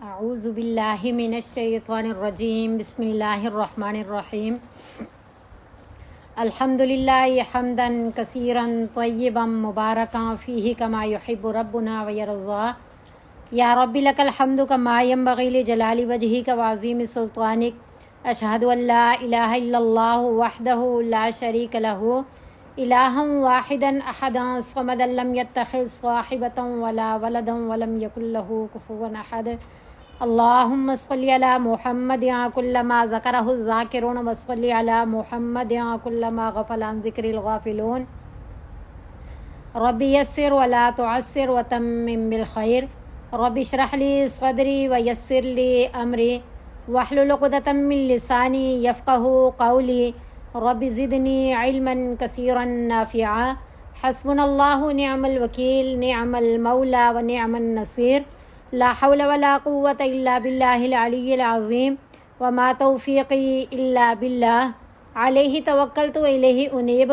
اعوذ باللہ من الشیطان الرجیم بسم اللہ الرحمن الرحیم الحمد للہ حمدا کثیرا طیبا مبارکا فیہ کما یحب ربنا ویرضا یا رب لک الحمد کما ینبغی لجلال وجہک وعظیم سلطانک اشہد ان لا الہ الا اللہ وحدہ لا شریک لہ الہا واحدا احدا صمدا لم یتخذ صاحبۃ ولا ولدا ولم یکن لہ کفوا احد اللہم صلی علی محمد کل ما ذکرہ الذاکرون وصلی علی محمد کل ما غفل عن ذکر الغافلون رب یسر ولا تعسر وتمم بالخیر رب اشرح لی صدری ویسر لی امری واحلل عقدۃ من لسانی یفقہوا قولی رب زدنی علما کثیرا نافعا حسبنا اللہ نعم الوکیل نعم المولا ونعم النصیر لا حول ولا قوة الا باللہ العلی العظیم وما توفیقی الا باللہ علیہ توکلت والیہ انیب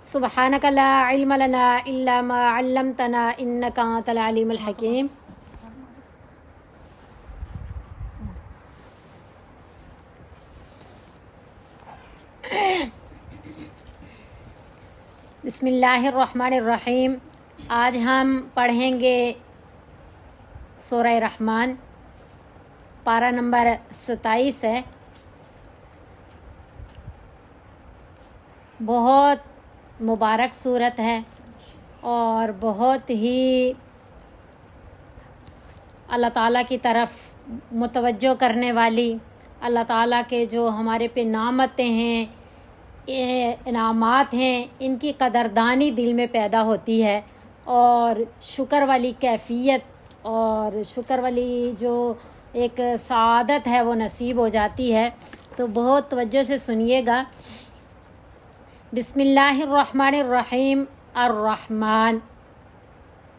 سبحانک لا علم لنا الا ما علمتنا انک انت العلیم الحکیم. بسم اللہ الرحمن الرحیم. آج ہم پڑھیں گے سورہ رحمان، پارہ نمبر 27 ہے. بہت مبارک صورت ہے اور بہت ہی اللہ تعالیٰ کی طرف متوجہ کرنے والی، اللہ تعالیٰ کے جو ہمارے پہ نعمتیں ہیں، انعامات ہیں، ان کی قدردانی دل میں پیدا ہوتی ہے اور شکر والی کیفیت اور شکر والی جو ایک سعادت ہے وہ نصیب ہو جاتی ہے. تو بہت توجہ سے سنیے گا. بسم اللہ الرحمن الرحیم. الرحمن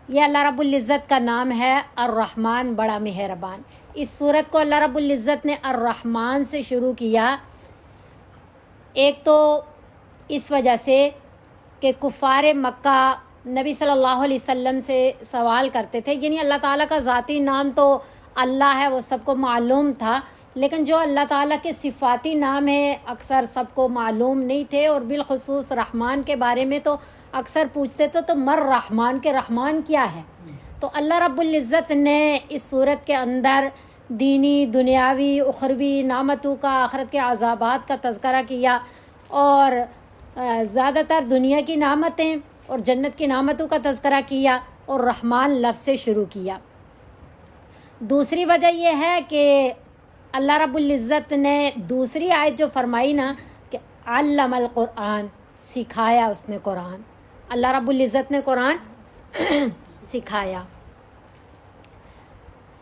یہ اللہ رب العزت کا نام ہے. الرحمن بڑا مہربان. اس صورت کو اللہ رب العزت نے الرحمن سے شروع کیا. ایک تو اس وجہ سے کہ کفار مکہ نبی صلی اللہ علیہ وسلم سے سوال کرتے تھے، یعنی اللہ تعالیٰ کا ذاتی نام تو اللہ ہے، وہ سب کو معلوم تھا، لیکن جو اللہ تعالیٰ کے صفاتی نام ہیں اکثر سب کو معلوم نہیں تھے، اور بالخصوص رحمان کے بارے میں تو اکثر پوچھتے تھے تو مر رحمان کے رحمان کیا ہے. تو اللہ رب العزت نے اس صورت کے اندر دینی، دنیاوی، اخروی نعمتوں کا، آخرت کے عذابات کا تذکرہ کیا، اور زیادہ تر دنیا کی نعمتیں اور جنت کی نعمتوں کا تذکرہ کیا، اور رحمان لفظ سے شروع کیا. دوسری وجہ یہ ہے کہ اللہ رب العزت نے دوسری آیت جو فرمائی نا کہ علم القرآن، سکھایا اس نے قرآن. اللہ رب العزت نے قرآن سکھایا.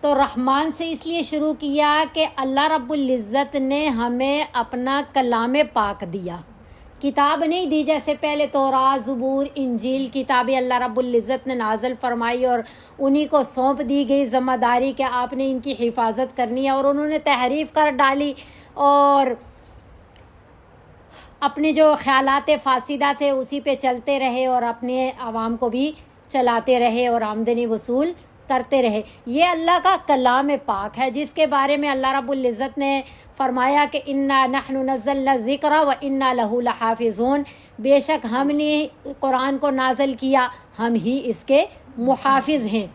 تو رحمان سے اس لیے شروع کیا کہ اللہ رب العزت نے ہمیں اپنا کلام پاک دیا. کتاب نہیں دی جیسے پہلے تورات، زبور، انجیل کتابیں اللہ رب العزت نے نازل فرمائی اور انہی کو سونپ دی گئی ذمہ داری کہ آپ نے ان کی حفاظت کرنی ہے، اور انہوں نے تحریف کر ڈالی اور اپنے جو خیالات فاسدہ تھے اسی پہ چلتے رہے اور اپنے عوام کو بھی چلاتے رہے اور آمدنی وصول کرتے رہے. یہ اللہ کا کلام پاک ہے جس کے بارے میں اللہ رب العزت نے فرمایا کہ انا نحن نزلنا الذکر و انا لہ لحافظون، بے شک ہم نے قرآن کو نازل کیا، ہم ہی اس کے محافظ ہیں.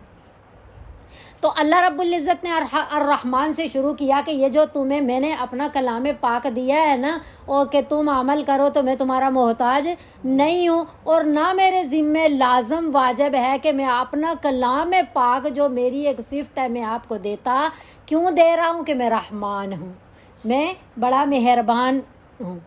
تو اللہ رب العزت نے الرحمن سے شروع کیا کہ یہ جو تمہیں میں نے اپنا کلام پاک دیا ہے نا، اور کہ تم عمل کرو تو میں تمہارا محتاج نہیں ہوں، اور نہ میرے ذمے لازم واجب ہے کہ میں اپنا کلام پاک جو میری ایک صفت ہے میں آپ کو دیتا. کیوں دے رہا ہوں؟ کہ میں رحمان ہوں، میں بڑا مہربان ہوں.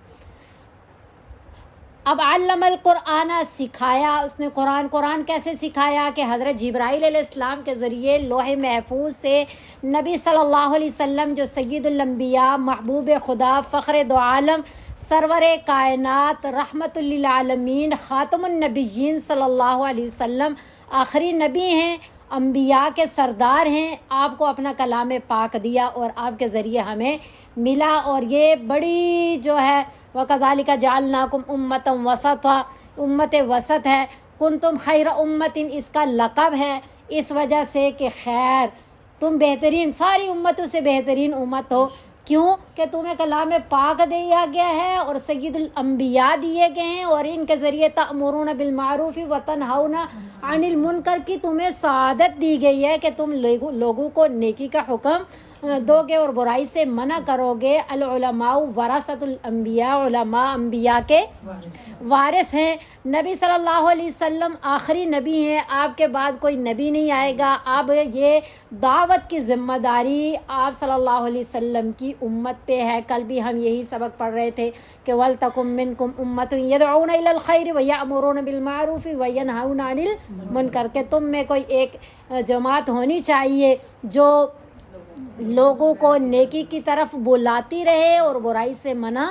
اب علم القرآن، سکھایا اس نے قرآن کیسے سکھایا؟ کہ حضرت جبرائیل علیہ السلام کے ذریعے لوح محفوظ سے نبی صلی اللہ علیہ وسلم جو سید الانبیاء، محبوب خدا، فخر دو عالم، سرور کائنات، رحمت للعالمین، خاتم النبیین صلی اللہ علیہ وسلم، آخری نبی ہیں، انبیاء کے سردار ہیں، آپ کو اپنا کلام پاک دیا اور آپ کے ذریعے ہمیں ملا. اور یہ بڑی جو ہے وَكَذَلِكَ جَعَلْنَاكُمْ أُمَّةً وَسَطًا، امت وسط ہے. کنتم خیر امت، اس کا لقب ہے اس وجہ سے کہ خیر تم بہترین ساری امتوں سے بہترین امت ہو. کیوں کہ تمہیں کلام پاک دیا گیا ہے اور سید الانبیاء دیے گئے ہیں اور ان کے ذریعے تأمرون بالمعروف وتنہون عن المنکر کی تمہیں سعادت دی گئی ہے کہ تم لوگوں کو نیکی کا حکم دو گے اور برائی سے منع کرو گے. العلماء ورثۃ الانبیاء، علماء انبیاء کے وارث ہیں. نبی صلی اللہ علیہ وسلم آخری نبی ہیں، آپ کے بعد کوئی نبی نہیں آئے گا. اب یہ دعوت کی ذمہ داری آپ صلی اللہ علیہ وسلم کی امت پہ ہے. کل بھی ہم یہی سبق پڑھ رہے تھے کہ وَلْتَكُن مِّنكُمْ أُمَّةٌ يَدْعُونَ إِلَى الْخَيْرِ وَيَأْمُرُونَ بِالْمَعْرُوفِ وَيَنْهَوْنَ عَنِ الْمُنكَرِ کہ تم میں کوئی ایک جماعت ہونی چاہیے جو لوگوں کو نیکی کی طرف بلاتی رہے اور برائی سے منع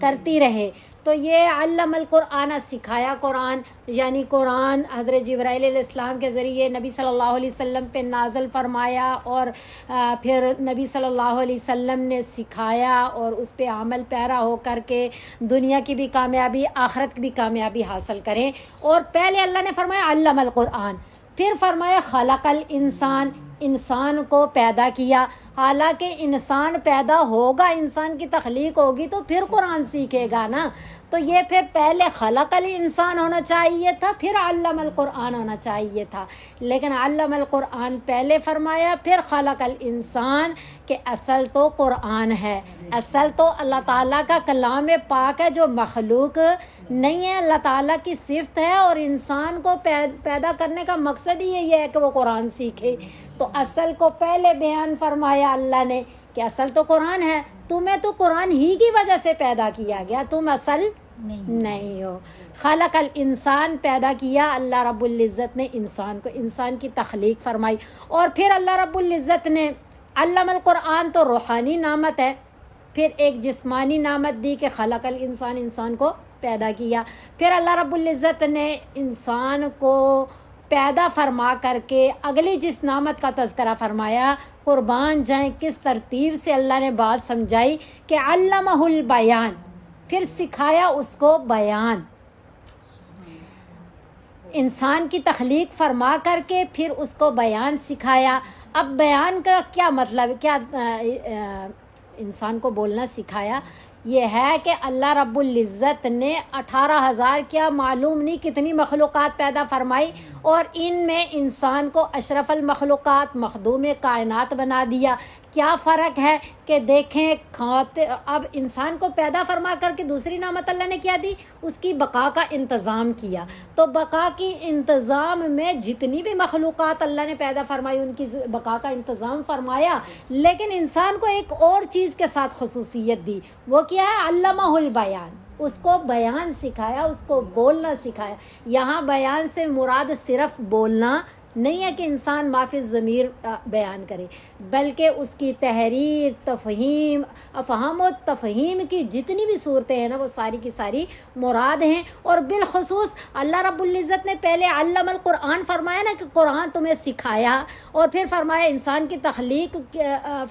کرتی رہے. تو یہ علم القرآن، سکھایا قرآن، یعنی قرآن حضرت جبرائیل علیہ السلام کے ذریعے نبی صلی اللہ علیہ وسلم پہ نازل فرمایا اور پھر نبی صلی اللہ علیہ وسلم نے سکھایا اور اس پہ عمل پیرا ہو کر کے دنیا کی بھی کامیابی آخرت کی بھی کامیابی حاصل کریں. اور پہلے اللہ نے فرمایا علم القرآن، پھر فرمایا خلق الانسان، انسان کو پیدا کیا. حالانکہ انسان پیدا ہوگا، انسان کی تخلیق ہوگی تو پھر قرآن سیکھے گا نا. تو یہ پھر پہلے خلق الانسان ہونا چاہیے تھا، پھر علم القرآن ہونا چاہیے تھا. لیکن علم القرآن پہلے فرمایا پھر خلق الانسان، کہ اصل تو قرآن ہے، اصل تو اللہ تعالیٰ کا کلام پاک ہے جو مخلوق نہیں ہے، اللہ تعالیٰ کی صفت ہے. اور انسان کو پیدا کرنے کا مقصد ہی یہ ہے کہ وہ قرآن سیکھے. تو اصل کو پہلے بیان فرمایا اللہ نے کہ اصل تو قرآن ہے. تمہیں تو قرآن ہی کی وجہ سے پیدا کیا گیا، تم اصل نہیں ہو. خلق الانسان، پیدا کیا اللہ رب العزت نے انسان کو، انسان کی تخلیق فرمائی. اور پھر اللہ رب العزت نے علم القرآن تو روحانی نعمت ہے، پھر ایک جسمانی نعمت دی کہ خلق الانسان، انسان کو پیدا کیا. پھر اللہ رب العزت نے انسان کو پیدا فرما کر کے اگلی جس نعمت کا تذکرہ فرمایا، قربان جائیں کس ترتیب سے اللہ نے بات سمجھائی کہ علمہ البیان، پھر سکھایا اس کو بیان. انسان کی تخلیق فرما کر کے پھر اس کو بیان سکھایا. اب بیان کا کیا مطلب، کیا انسان کو بولنا سکھایا؟ یہ ہے کہ اللہ رب العزت نے 18,000 کیا معلوم نہیں کتنی مخلوقات پیدا فرمائی اور ان میں انسان کو اشرف المخلوقات، مخدوم کائنات بنا دیا. کیا فرق ہے کہ دیکھیں اب انسان کو پیدا فرما کر کے دوسری نعمت اللہ نے کیا دی، اس کی بقا کا انتظام کیا. تو بقا کی انتظام میں جتنی بھی مخلوقات اللہ نے پیدا فرمائی ان کی بقا کا انتظام فرمایا. لیکن انسان کو ایک اور چیز کے ساتھ خصوصیت دی، وہ کیا ہے؟ علمہ البیان، اس کو بیان سکھایا، اس کو بولنا سکھایا. یہاں بیان سے مراد صرف بولنا نہیں ہے کہ انسان ما فی الضمیر بیان کرے، بلکہ اس کی تحریر، تفہیم، افہام و تفہیم کی جتنی بھی صورتیں ہیں نا وہ ساری کی ساری مراد ہیں. اور بالخصوص اللہ رب العزت نے پہلے علم القرآن فرمایا نا کہ قرآن تمہیں سکھایا، اور پھر فرمایا انسان کی تخلیق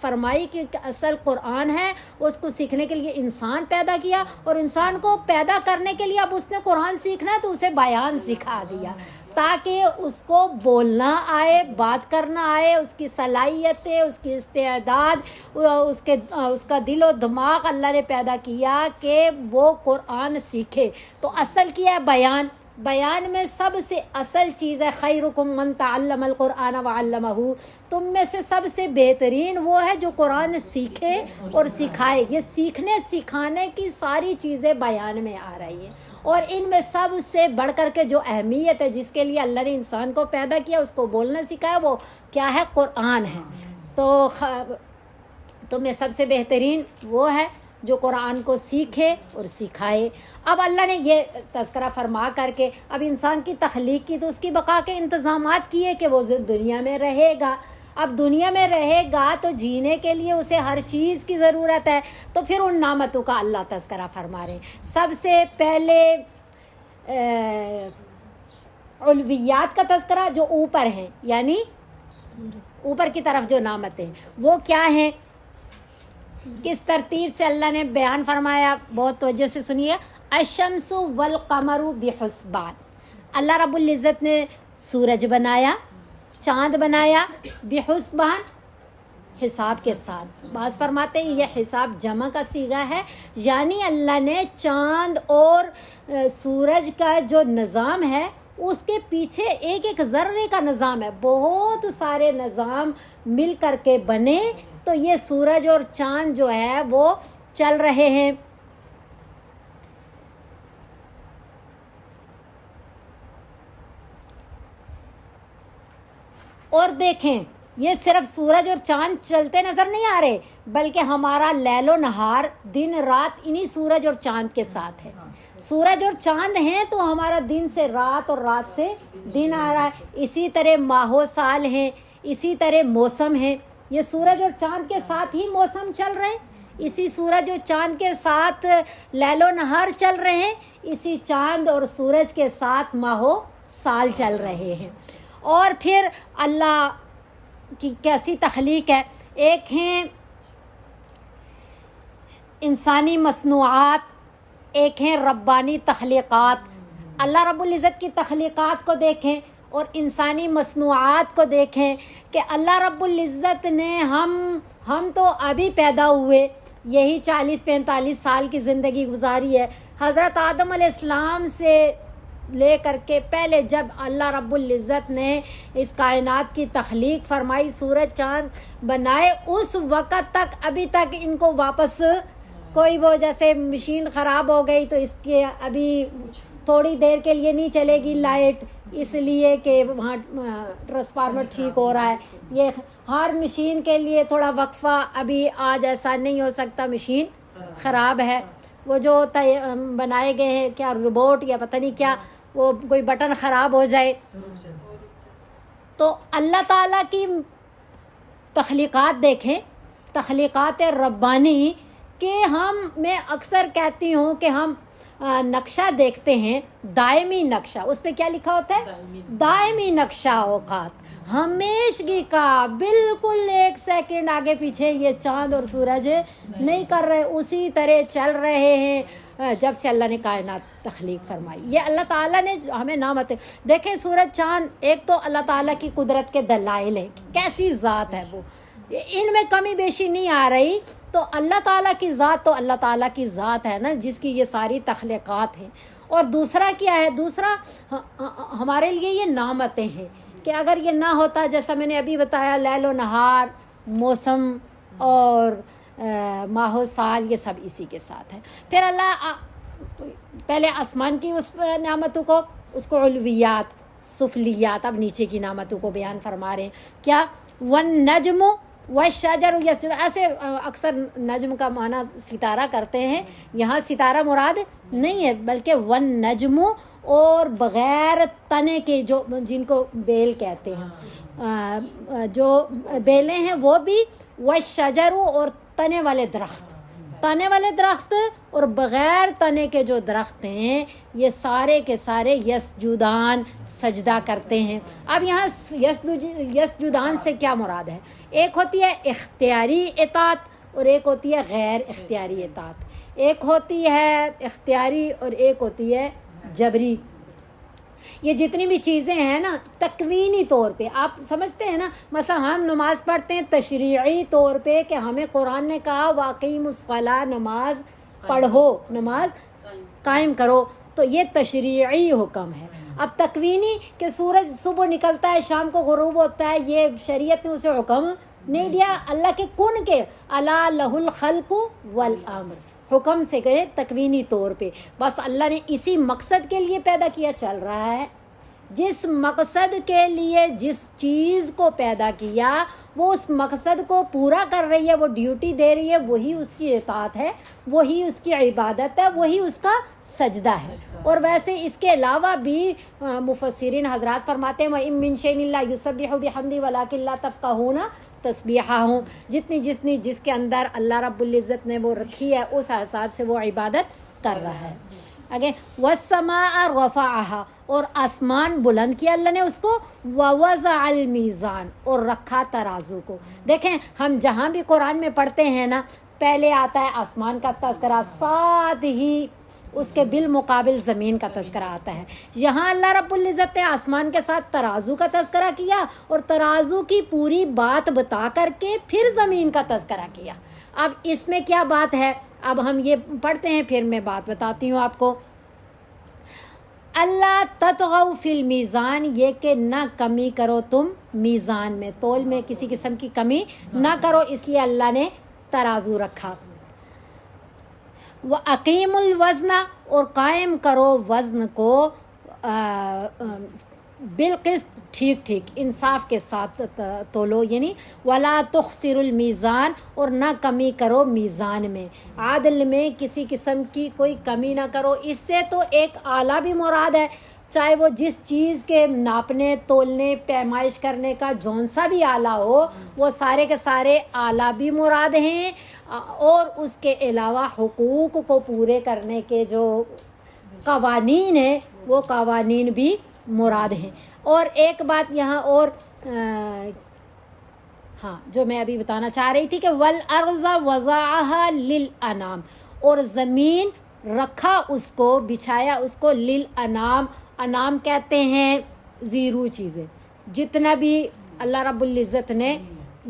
فرمائی کہ اصل قرآن ہے. اس کو سیکھنے کے لیے انسان پیدا کیا اور انسان کو پیدا کرنے کے لیے اب اس نے قرآن سیکھنا ہے تو اسے بیان سکھا دیا تاکہ اس کو بولنا آئے، بات کرنا آئے، اس کی صلاحیتیں، اس کی استعداد، اس کا دل و دماغ اللہ نے پیدا کیا کہ وہ قرآن سیکھے. تو اصل کیا ہے؟ بیان. بیان میں سب سے اصل چیز ہے خیرکم من تعلم القرآن وعلمہ، تم میں سے سب سے بہترین وہ ہے جو قرآن سیکھے اور سکھائے. یہ سیکھنے سکھانے کی ساری چیزیں بیان میں آ رہی ہیں. اور ان میں سب سے بڑھ کر کے جو اہمیت ہے جس کے لیے اللہ نے انسان کو پیدا کیا، اس کو بولنا سکھایا، وہ کیا ہے؟ قرآن ہے. تو میں سب سے بہترین وہ ہے جو قرآن کو سیکھے اور سکھائے. اب اللہ نے یہ تذکرہ فرما کر کے اب انسان کی تخلیق کی تو اس کی بقا کے انتظامات کیے کہ وہ دنیا میں رہے گا. اب دنیا میں رہے گا تو جینے کے لیے اسے ہر چیز کی ضرورت ہے. تو پھر ان نعمتوں کا اللہ تذکرہ فرما رہے ہیں. سب سے پہلے علویات کا تذکرہ جو اوپر ہیں، یعنی اوپر کی طرف جو نعمتیں وہ کیا ہیں، کس ترتیب سے اللہ نے بیان فرمایا، بہت توجہ سے سنیے. الشمس والقمر بحسبان، اللہ رب العزت نے سورج بنایا، چاند بنایا، بحسبان حساب کے ساتھ. بعض فرماتے ہیں یہ حساب جمع کا صیغہ ہے، یعنی اللہ نے چاند اور سورج کا جو نظام ہے اس کے پیچھے ایک ایک ذرے کا نظام ہے، بہت سارے نظام مل کر کے بنے تو یہ سورج اور چاند جو ہے وہ چل رہے ہیں. اور دیکھیں یہ صرف سورج اور چاند چلتے نظر نہیں آ رہے، بلکہ ہمارا لیل و نہار دن رات انہی سورج اور چاند کے ساتھ ہے. سورج اور چاند ہیں تو ہمارا دن سے رات اور رات سے دن آ رہا ہے. اسی طرح ماہ و سال ہیں، اسی طرح موسم ہیں. یہ سورج اور چاند کے ساتھ ہی موسم چل رہے ہیں، اسی سورج اور چاند کے ساتھ لیل و نہار چل رہے ہیں، اسی چاند اور سورج کے ساتھ ماہ و سال چل رہے ہیں. اور پھر اللہ کی کیسی تخلیق ہے. ایک ہیں انسانی مصنوعات، ایک ہیں ربانی تخلیقات. اللہ رب العزت کی تخلیقات کو دیکھیں اور انسانی مصنوعات کو دیکھیں کہ اللہ رب العزت نے ہم تو ابھی پیدا ہوئے، یہی 40-45 سال کی زندگی گزاری ہے. حضرت آدم علیہ السلام سے لے کر کے پہلے جب اللہ رب العزت نے اس کائنات کی تخلیق فرمائی، سورج چاند بنائے، اس وقت تک ابھی تک ان کو واپس کوئی وہ جیسے مشین خراب ہو گئی تو اس کے ابھی تھوڑی دیر کے لیے نہیں چلے گی لائٹ، اس لیے کہ وہاں ٹرانسفارمر ٹھیک ہو رہا ہے. یہ ہر مشین کے لیے تھوڑا وقفہ، ابھی آج ایسا نہیں ہو سکتا مشین خراب ہے. وہ جو بنائے گئے ہیں کیا روبوٹ یا پتہ نہیں کیا، وہ کوئی بٹن خراب ہو جائے. تو اللہ تعالیٰ کی تخلیقات دیکھیں، تخلیقات ربانی، کہ میں اکثر کہتی ہوں کہ ہم نقشہ دیکھتے ہیں، دائمی نقشہ، اس پہ کیا لکھا ہوتا ہے؟ دائمی نقشہ اوقات، ہمیشگی کا، بالکل 1 سیکنڈ آگے پیچھے یہ چاند اور سورج نہیں کر رہے، اسی طرح چل رہے ہیں جب سے اللہ نے کائنات تخلیق فرمائی. یہ اللہ تعالیٰ نے ہمیں نعمت دیکھیں. سورج چاند ایک تو اللہ تعالیٰ کی قدرت کے دلائل ہیں، کیسی ذات ہے وہ، ان میں کمی بیشی نہیں آ رہی. تو اللہ تعالیٰ کی ذات تو اللہ تعالیٰ کی ذات ہے نا، جس کی یہ ساری تخلیقات ہیں. اور دوسرا کیا ہے؟ دوسرا ہمارے لیے یہ نعمتیں ہیں کہ اگر یہ نہ ہوتا، جیسا میں نے ابھی بتایا، لیل و نہار، موسم اور ماہ و سال، یہ سب اسی کے ساتھ ہے. پھر اللہ پہلے آسمان کی اس نعمتوں کو، اس کو علویات، سفلیات، اب نیچے کی نعمتوں کو بیان فرما رہے ہیں. کیا؟ والنجم والشجر یسجد. ایسے اکثر نجم کا معنی ستارہ کرتے ہیں، یہاں ستارہ مراد نہیں ہے، بلکہ والنجم، اور بغیر تنے کے، جو جن کو بیل کہتے ہیں، جو بیلیں ہیں وہ بھی، والشجر، اور تنے والے درخت، تنے والے درخت اور بغیر تنے کے جو درخت ہیں، یہ سارے کے سارے یسجدان، سجدہ کرتے ہیں. اب یہاں یسجدان سے کیا مراد ہے؟ ایک ہوتی ہے اختیاری اطاعت اور ایک ہوتی ہے غیر اختیاری اطاعت. ایک ہوتی ہے اختیاری اور ایک ہوتی ہے جبری. یہ جتنی بھی چیزیں ہیں نا، تکوینی طور پہ آپ سمجھتے ہیں نا، مثلا ہم نماز پڑھتے ہیں تشریعی طور پہ کہ ہمیں قرآن نے کہا واقعیم الصلاۃ، نماز پڑھو، نماز قائم کرو، تو یہ تشریعی حکم ہے. اب تکوینی کہ سورج صبح نکلتا ہے شام کو غروب ہوتا ہے، یہ شریعت نے اسے حکم نہیں دیا. اللہ کے کن کے الا لہ الخلق والامر حکم سے گئے تکوینی طور پہ. بس اللہ نے اسی مقصد کے لیے پیدا کیا، چل رہا ہے. جس مقصد کے لیے جس چیز کو پیدا کیا وہ اس مقصد کو پورا کر رہی ہے، وہ ڈیوٹی دے رہی ہے، وہی اس کی اطاعت ہے، وہی اس کی عبادت ہے، وہی اس کا سجدہ ہے. اور ویسے اس کے علاوہ بھی مفسرین حضرات فرماتے ہیں وَإِن مِّن شَيْءٍ إِلَّا يُسَبِّحُ بِحَمْدِهِ وَلَٰكِن لَّا تَفْقَهُونَ تسبیحَهُم. جتنی جس کے اندر اللہ رب العزت نے وہ رکھی ہے، اس حساب سے وہ عبادت کر رہا ہے. آگے وَالسَّمَاءَ رَفَعَهَا، اور آسمان بلند کیا اللہ نے اس کو، وَوَضَعَ الْمِيزَانَ، اور رکھا ترازو کو. دیکھیں ہم جہاں بھی قرآن میں پڑھتے ہیں نا، پہلے آتا ہے آسمان کا تذکرہ، ساتھ ہی اس کے بالمقابل زمین کا تذکرہ آتا ہے. یہاں اللہ رب العزت نے آسمان کے ساتھ ترازو کا تذکرہ کیا اور ترازو کی پوری بات بتا کر کے پھر زمین کا تذکرہ کیا. اب اس میں کیا بات ہے، اب ہم یہ پڑھتے ہیں پھر میں بات بتاتی ہوں آپ کو. اللہ تطغوا فی المیزان، یہ کہ نہ کمی کرو تم میزان میں، تول میں کسی قسم کی کمی نہ کرو، اس لیے اللہ نے ترازو رکھا. وَأَقِیمُوا الْوَزْنَ، اور قائم کرو وزن کو بالقسط، ٹھیک ٹھیک انصاف کے ساتھ تولو، یعنی وَلَا تُخْسِرُوا الْمِيزَانَ، اور نہ کمی کرو میزان میں، عادل میں کسی قسم کی کوئی کمی نہ کرو. اس سے تو ایک آلہ بھی مراد ہے، چاہے وہ جس چیز کے ناپنے تولنے پیمائش کرنے کا جون سا بھی آلہ ہو، وہ سارے کے سارے آلہ بھی مراد ہیں، اور اس کے علاوہ حقوق کو پورے کرنے کے جو قوانین ہیں وہ قوانین بھی مراد ہیں. اور ایک بات یہاں اور ہاں جو میں ابھی بتانا چاہ رہی تھی کہ والارض وضعها للانام، اور زمین رکھا اس کو، بچھایا اس کو، للانام، انام کہتے ہیں زیرو چیزیں، جتنا بھی اللہ رب العزت نے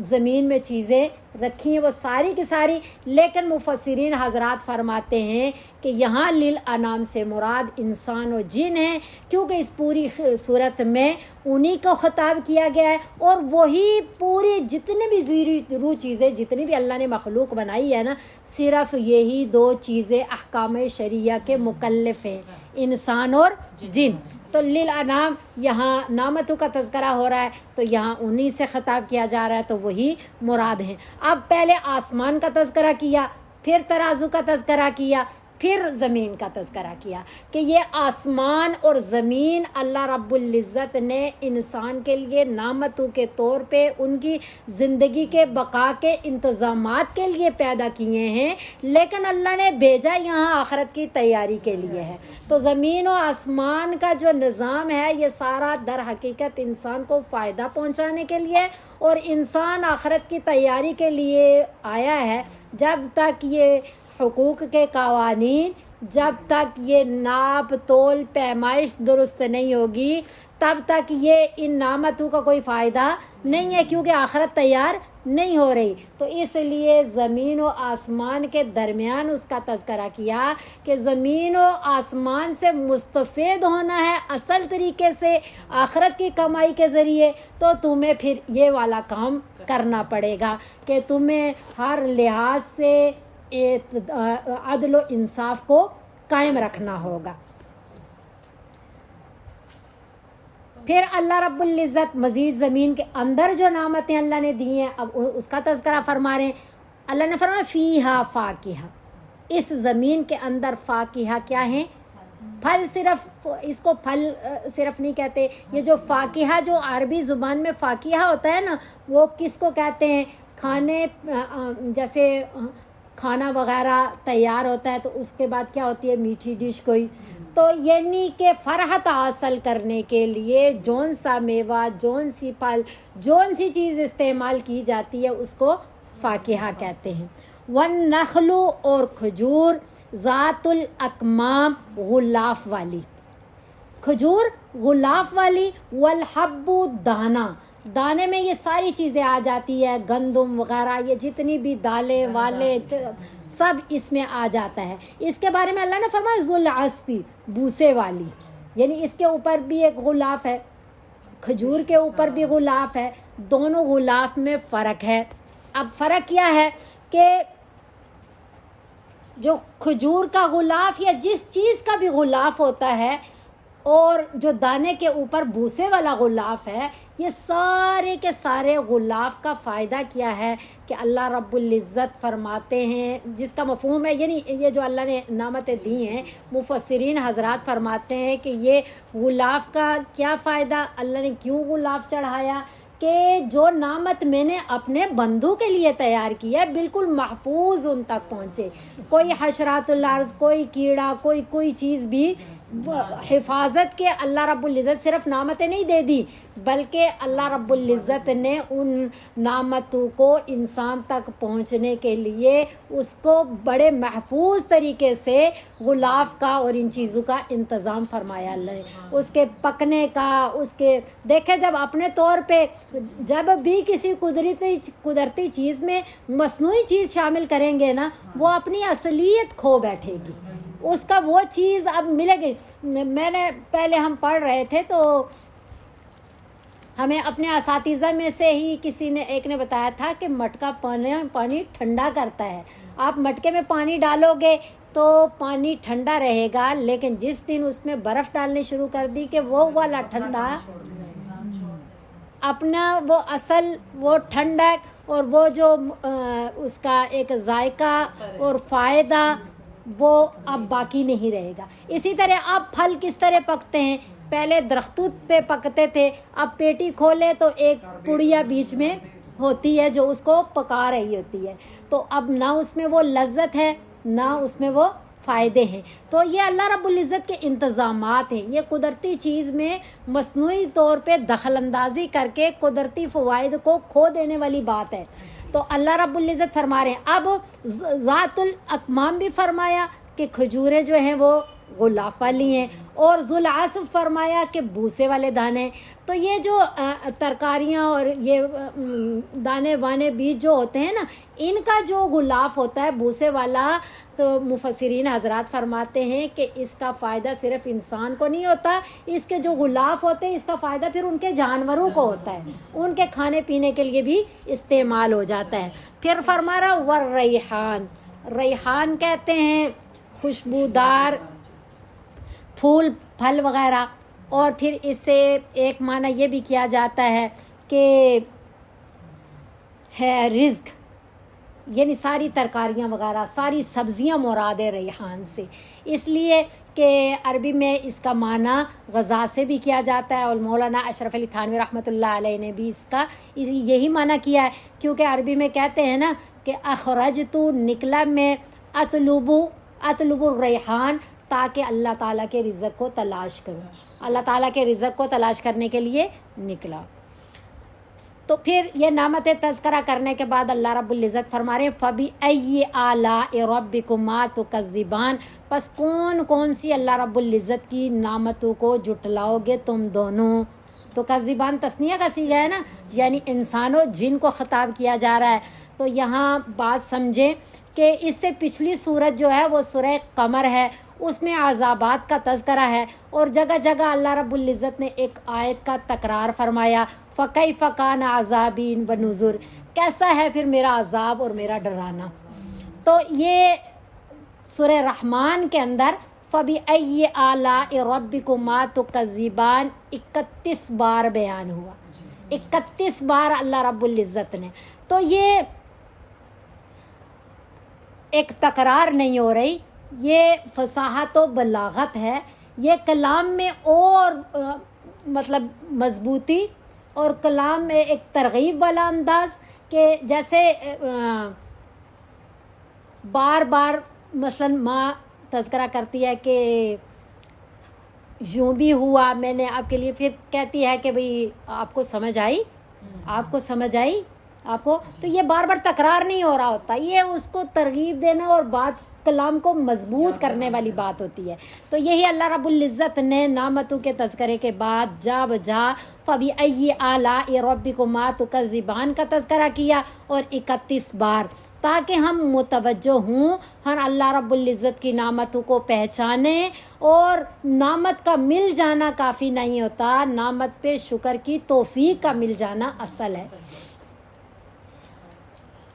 زمین میں چیزیں رکھی ہیں وہ ساری کی ساری. لیکن مفسرین حضرات فرماتے ہیں کہ یہاں للانام سے مراد انسان و جن ہیں، کیونکہ اس پوری صورت میں انہی کو خطاب کیا گیا ہے، اور وہی پوری جتنے بھی زیرو چیزیں جتنی بھی اللہ نے مخلوق بنائی ہے نا، صرف یہی دو چیزیں احکام شریعہ کے مکلف ہیں، انسان اور جن. تو للانام یہاں نعمتوں کا تذکرہ ہو رہا ہے تو یہاں انہی سے خطاب کیا جا رہا ہے، تو وہی مراد ہیں. اب پہلے آسمان کا تذکرہ کیا، پھر ترازو کا تذکرہ کیا، پھر زمین کا تذکرہ کیا کہ یہ آسمان اور زمین اللہ رب العزت نے انسان کے لیے نعمتوں کے طور پہ ان کی زندگی کے بقا کے انتظامات کے لیے پیدا کیے ہیں، لیکن اللہ نے بھیجا یہاں آخرت کی تیاری کے لیے ہے. تو زمین و آسمان کا جو نظام ہے یہ سارا در حقیقت انسان کو فائدہ پہنچانے کے لیے اور انسان آخرت کی تیاری کے لیے آیا ہے. جب تک یہ حقوق کے قوانین، جب تک یہ ناپ تول پیمائش درست نہیں ہوگی تب تک یہ ان نعمتوں کا کوئی فائدہ نہیں ہے، کیونکہ آخرت تیار نہیں ہو رہی. تو اس لیے زمین و آسمان کے درمیان اس کا تذکرہ کیا کہ زمین و آسمان سے مستفید ہونا ہے اصل طریقے سے آخرت کی کمائی کے ذریعے، تو تمہیں پھر یہ والا کام کرنا پڑے گا کہ تمہیں ہر لحاظ سے عدل و انصاف کو قائم رکھنا ہوگا. پھر اللہ رب العزت مزید زمین کے اندر جو نعمتیں اللہ نے دی ہیں اب اس کا تذکرہ فرما رہے ہیں. اللہ نے فرمایا فیہا فاکہہ، اس زمین کے اندر فاکہہ کیا ہیں؟ پھل. صرف اس کو پھل صرف نہیں کہتے، یہ جو فاکہہ جو عربی زبان میں فاکہہ ہوتا ہے نا، وہ کس کو کہتے ہیں؟ کھانے جیسے کھانا وغیرہ تیار ہوتا ہے تو اس کے بعد کیا ہوتی ہے؟ میٹھی ڈش کوئی. تو یعنی کہ فرحت حاصل کرنے کے لیے جون سا میوہ، جون سی پھل، جون سی چیز استعمال کی جاتی ہے اس کو فاکہہ کہتے ہیں. والنخل، اور کھجور، ذات الاکمام، غلاف والی کھجور، غلاف والی، والحب، دانہ، دانے میں یہ ساری چیزیں آ جاتی ہے، گندم وغیرہ، یہ جتنی بھی دالیں والے سب اس میں آ جاتا ہے. اس کے بارے میں اللہ نے فرمایا ذو العصف، بوسے والی، یعنی اس کے اوپر بھی ایک غلاف ہے، کھجور کے اوپر بھی غلاف ہے. دونوں غلاف میں فرق ہے. اب فرق کیا ہے کہ جو کھجور کا غلاف یا جس چیز کا بھی غلاف ہوتا ہے اور جو دانے کے اوپر بھوسے والا غلاف ہے، یہ سارے کے سارے غلاف کا فائدہ کیا ہے کہ اللہ رب العزت فرماتے ہیں، جس کا مفہوم ہے یعنی یہ جو اللہ نے نعمتیں دی ہیں، مفسرین حضرات فرماتے ہیں کہ یہ غلاف کا کیا فائدہ، اللہ نے کیوں غلاف چڑھایا کہ جو نعمت میں نے اپنے بندوں کے لیے تیار کی ہے بالکل محفوظ ان تک پہنچے، کوئی حشرات الارض، کوئی کیڑا، کوئی چیز بھی حفاظت کے اللہ رب العزت صرف نعمتیں نہیں دے دی، بلکہ اللہ رب العزت نے ان نعمتوں کو انسان تک پہنچنے کے لیے اس کو بڑے محفوظ طریقے سے غلاف کا اور ان چیزوں کا انتظام فرمایا اللہ نے، اس کے پکنے کا، اس کے دیکھیں جب اپنے طور پہ جب بھی کسی قدرتی چیز میں مصنوعی چیز شامل کریں گے نا، وہ اپنی اصلیت کھو بیٹھے گی، اس کا وہ چیز اب ملے گی۔ میں نے پہلے ہم پڑھ رہے تھے تو ہمیں اپنے اساتذہ میں سے ہی ایک نے بتایا تھا کہ مٹکا پانی ٹھنڈا کرتا ہے، آپ مٹکے میں پانی ڈالو گے تو پانی ٹھنڈا رہے گا، لیکن جس دن اس میں برف ڈالنے شروع کر دی کہ وہ والا ٹھنڈا اپنا وہ اصل وہ ٹھنڈک اور وہ جو اس کا ایک ذائقہ اور فائدہ وہ اب باقی نہیں رہے گا۔ اسی طرح اب پھل کس طرح پکتے ہیں، پہلے درختوں پہ پکتے تھے، اب پیٹی کھولے تو ایک پڑیا بیچ میں ہوتی ہے جو اس کو پکا رہی ہوتی ہے، تو اب نہ اس میں وہ لذت ہے نہ اس میں وہ فائدے ہیں۔ تو یہ اللہ رب العزت کے انتظامات ہیں، یہ قدرتی چیز میں مصنوعی طور پہ دخل اندازی کر کے قدرتی فوائد کو کھو دینے والی بات ہے۔ تو اللہ رب العزت فرما رہے ہیں، اب ذات الاکمام بھی فرمایا کہ کھجوریں جو ہیں وہ غلاف والی ہیں، اور ذوالعصف فرمایا کہ بوسے والے دانے۔ تو یہ جو ترکاریاں اور یہ دانے وانے بیج جو ہوتے ہیں نا، ان کا جو غلاف ہوتا ہے بوسے والا، تو مفسرین حضرات فرماتے ہیں کہ اس کا فائدہ صرف انسان کو نہیں ہوتا، اس کے جو غلاف ہوتے ہیں اس کا فائدہ پھر ان کے جانوروں کو ہوتا ہے، ان کے کھانے پینے کے لیے بھی استعمال ہو جاتا ہے۔ پھر فرما رہا والریحان، ریحان کہتے ہیں خوشبودار پھول پھل وغیرہ، اور پھر اس سے ایک معنی یہ بھی کیا جاتا ہے کہ ہے رزق، یعنی ساری ترکاریاں وغیرہ ساری سبزیاں مراد ہے ریحان سے، اس لیے کہ عربی میں اس کا معنی غذا سے بھی کیا جاتا ہے، اور مولانا اشرف علی تھانوی رحمۃ اللہ علیہ نے بھی اس کا یہی معنی کیا ہے، کیونکہ عربی میں کہتے ہیں نا کہ اخرجت نکلا میں اطلب الریحان، تاکہ اللہ تعالیٰ کے رزق کو تلاش کروں، اللہ تعالیٰ کے رزق کو تلاش کرنے کے لیے نکلا۔ تو پھر یہ نعمت تذکرہ کرنے کے بعد اللہ رب العزت فرما رہے ہیں فَبِأَيِّ آلَاءِ رَبِّكُمَا تُكَذِّبَانِ، پس کون کون سی اللہ رب العزت کی نعمتوں کو جھٹلاؤ گے تم دونوں۔ تو کذبان تثنیہ کا صیغہ ہے نا، یعنی انسانوں جن کو خطاب کیا جا رہا ہے۔ تو یہاں بات سمجھیں کہ اس سے پچھلی صورت جو ہے وہ سورہ قمر ہے، اس میں عذابات کا تذکرہ ہے، اور جگہ جگہ اللہ رب العزت نے ایک آیت کا تکرار فرمایا، فَكَيْفَ كَانَ عَذَابِي وَنُذُرِ، کیسا ہے پھر میرا عذاب اور میرا ڈرانا۔ تو یہ سورہ رحمان کے اندر فَبِأَيِّ آلَاءِ رَبِّكُمَا تُكَذِّبَانِ 31 بار بیان ہوا، 31 بار اللہ رب العزت نے۔ تو یہ ایک تکرار نہیں ہو رہی، یہ فصاحت و بلاغت ہے، یہ کلام میں اور مطلب مضبوطی اور کلام میں ایک ترغیب والا انداز، کہ جیسے بار بار مثلا ماں تذکرہ کرتی ہے کہ یوں بھی ہوا میں نے آپ کے لیے، پھر کہتی ہے کہ بھئی آپ کو سمجھ آئی، آپ کو سمجھ آئی آپ کو، تو یہ بار بار تکرار نہیں ہو رہا ہوتا، یہ اس کو ترغیب دینا اور بات کلام کو مضبوط کرنے والی بات ہوتی ہے۔ تو یہی اللہ رب العزت نے نعمتوں کے تذکرے کے بعد جا بجا فَبِأَيِّ آلَاءِ رَبِّكُمَا تُكَذِّبَانِ کا تذکرہ کیا، اور 31 بار، تاکہ ہم متوجہ ہوں، ہم اللہ رب العزت کی نعمتوں کو پہچانیں۔ اور نعمت کا مل جانا کافی نہیں ہوتا، نعمت پہ شکر کی توفیق کا مل جانا اصل ہے۔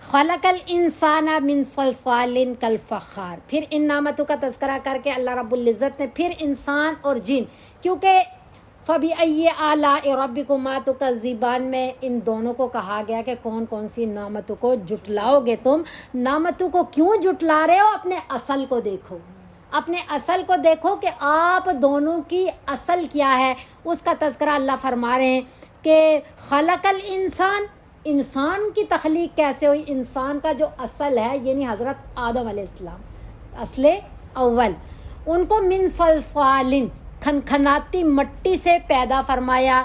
خلق الانسان من صلصال کالفخار، پھر ان نعمتوں کا تذکرہ کر کے اللہ رب العزت نے پھر انسان اور جن، کیونکہ فَبِأَيِّ آلَاءِ رَبِّكُمَا تُكَذِّبَانِ میں ان دونوں کو کہا گیا کہ کون کون سی نعمتوں کو جھٹلاؤ گے تم۔ نعمتوں کو کیوں جھٹلا رہے ہو؟ اپنے اصل کو دیکھو، اپنے اصل کو دیکھو کہ آپ دونوں کی اصل کیا ہے، اس کا تذکرہ اللہ فرما رہے ہیں کہ خلق الانسان، انسان کی تخلیق کیسے ہوئی، انسان کا جو اصل ہے یعنی حضرت آدم علیہ السلام اصل اول، ان کو من صلصال کھنکھناتی مٹی سے پیدا فرمایا،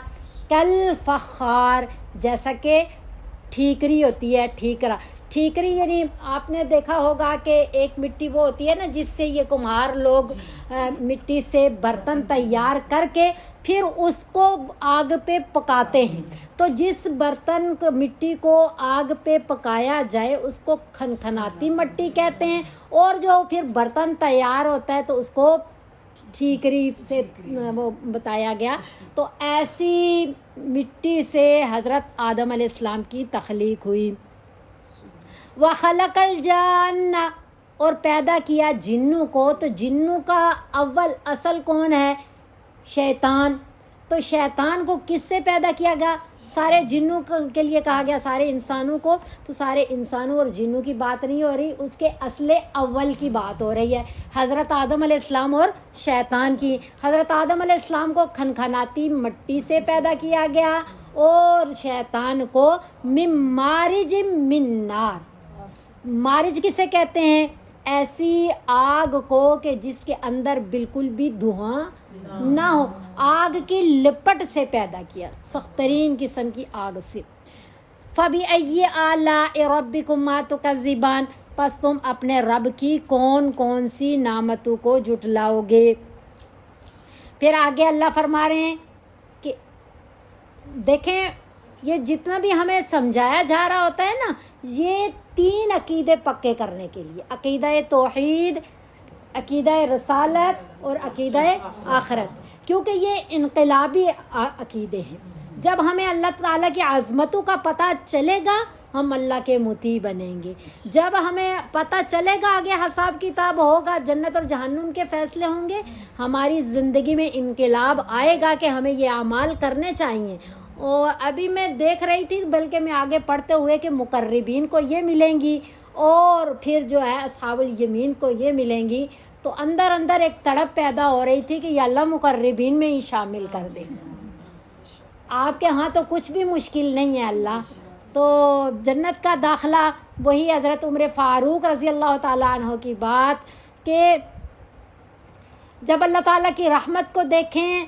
کل فخار جیسا کہ ٹھیکری ہوتی ہے، ٹھیکری یعنی آپ نے دیکھا ہوگا کہ ایک مٹی وہ ہوتی ہے نا جس سے یہ کمہار لوگ مٹی سے برتن تیار کر کے پھر اس کو آگ پہ پکاتے ہیں، تو جس برتن کو مٹی کو آگ پہ پکایا جائے اس کو کھنکھناتی مٹی کہتے ہیں، اور جو پھر برتن تیار ہوتا ہے تو اس کو ٹھیکری سے وہ بتایا گیا۔ تو ایسی مٹی سے حضرت آدم علیہ السلام کی تخلیق ہوئی۔ وَخَلَقَ الْجَانَّ اور پیدا کیا جنوں کو، تو جنوں کا اول اصل کون ہے؟ شیطان۔ تو شیطان کو کس سے پیدا کیا گیا؟ سارے جنوں کے لیے کہا گیا سارے انسانوں کو، تو سارے انسانوں اور جنوں کی بات نہیں ہو رہی، اس کے اصل اول کی بات ہو رہی ہے، حضرت آدم علیہ السلام اور شیطان کی۔ حضرت آدم علیہ السلام کو کھنکھناتی مٹی سے پیدا کیا گیا اور شیطان کو من مارج من نار۔ مارج کسے کہتے ہیں؟ ایسی آگ کو کہ جس کے اندر بالکل بھی دھواں نہ ہو، آگ کی لپٹ سے پیدا کیا، سخت ترین قسم کی آگ سے۔ فَبِأَيِّ آلَاءِ رَبِّكُمَا تُكَذِّبَانِ پس تم اپنے رب کی کون کون سی نعمتوں کو جھٹلاؤ گے۔ پھر آگے اللہ فرما رہے ہیں کہ دیکھیں یہ جتنا بھی ہمیں سمجھایا جا رہا ہوتا ہے نا، یہ 3 عقیدے پکے کرنے کے لیے، عقیدہ توحید، عقیدہ رسالت اور عقیدہ آخرت، کیونکہ یہ انقلابی عقیدے ہیں۔ جب ہمیں اللہ تعالیٰ کی عظمتوں کا پتہ چلے گا ہم اللہ کے مطیع بنیں گے، جب ہمیں پتہ چلے گا آگے حساب کتاب ہوگا، جنت اور جہنم کے فیصلے ہوں گے، ہماری زندگی میں انقلاب آئے گا کہ ہمیں یہ اعمال کرنے چاہیے۔ اور ابھی میں دیکھ رہی تھی بلکہ میں آگے پڑھتے ہوئے کہ مقربین کو یہ ملیں گی اور پھر جو ہے اصحاب الیمین کو یہ ملیں گی، تو اندر اندر ایک تڑپ پیدا ہو رہی تھی کہ یا اللہ مقربین میں ہی شامل کر دیں، آپ کے ہاں تو کچھ بھی مشکل نہیں ہے اللہ۔ تو جنت کا داخلہ وہی حضرت عمر فاروق رضی اللہ تعالیٰ عنہ کی بات کہ جب اللہ تعالیٰ کی رحمت کو دیکھیں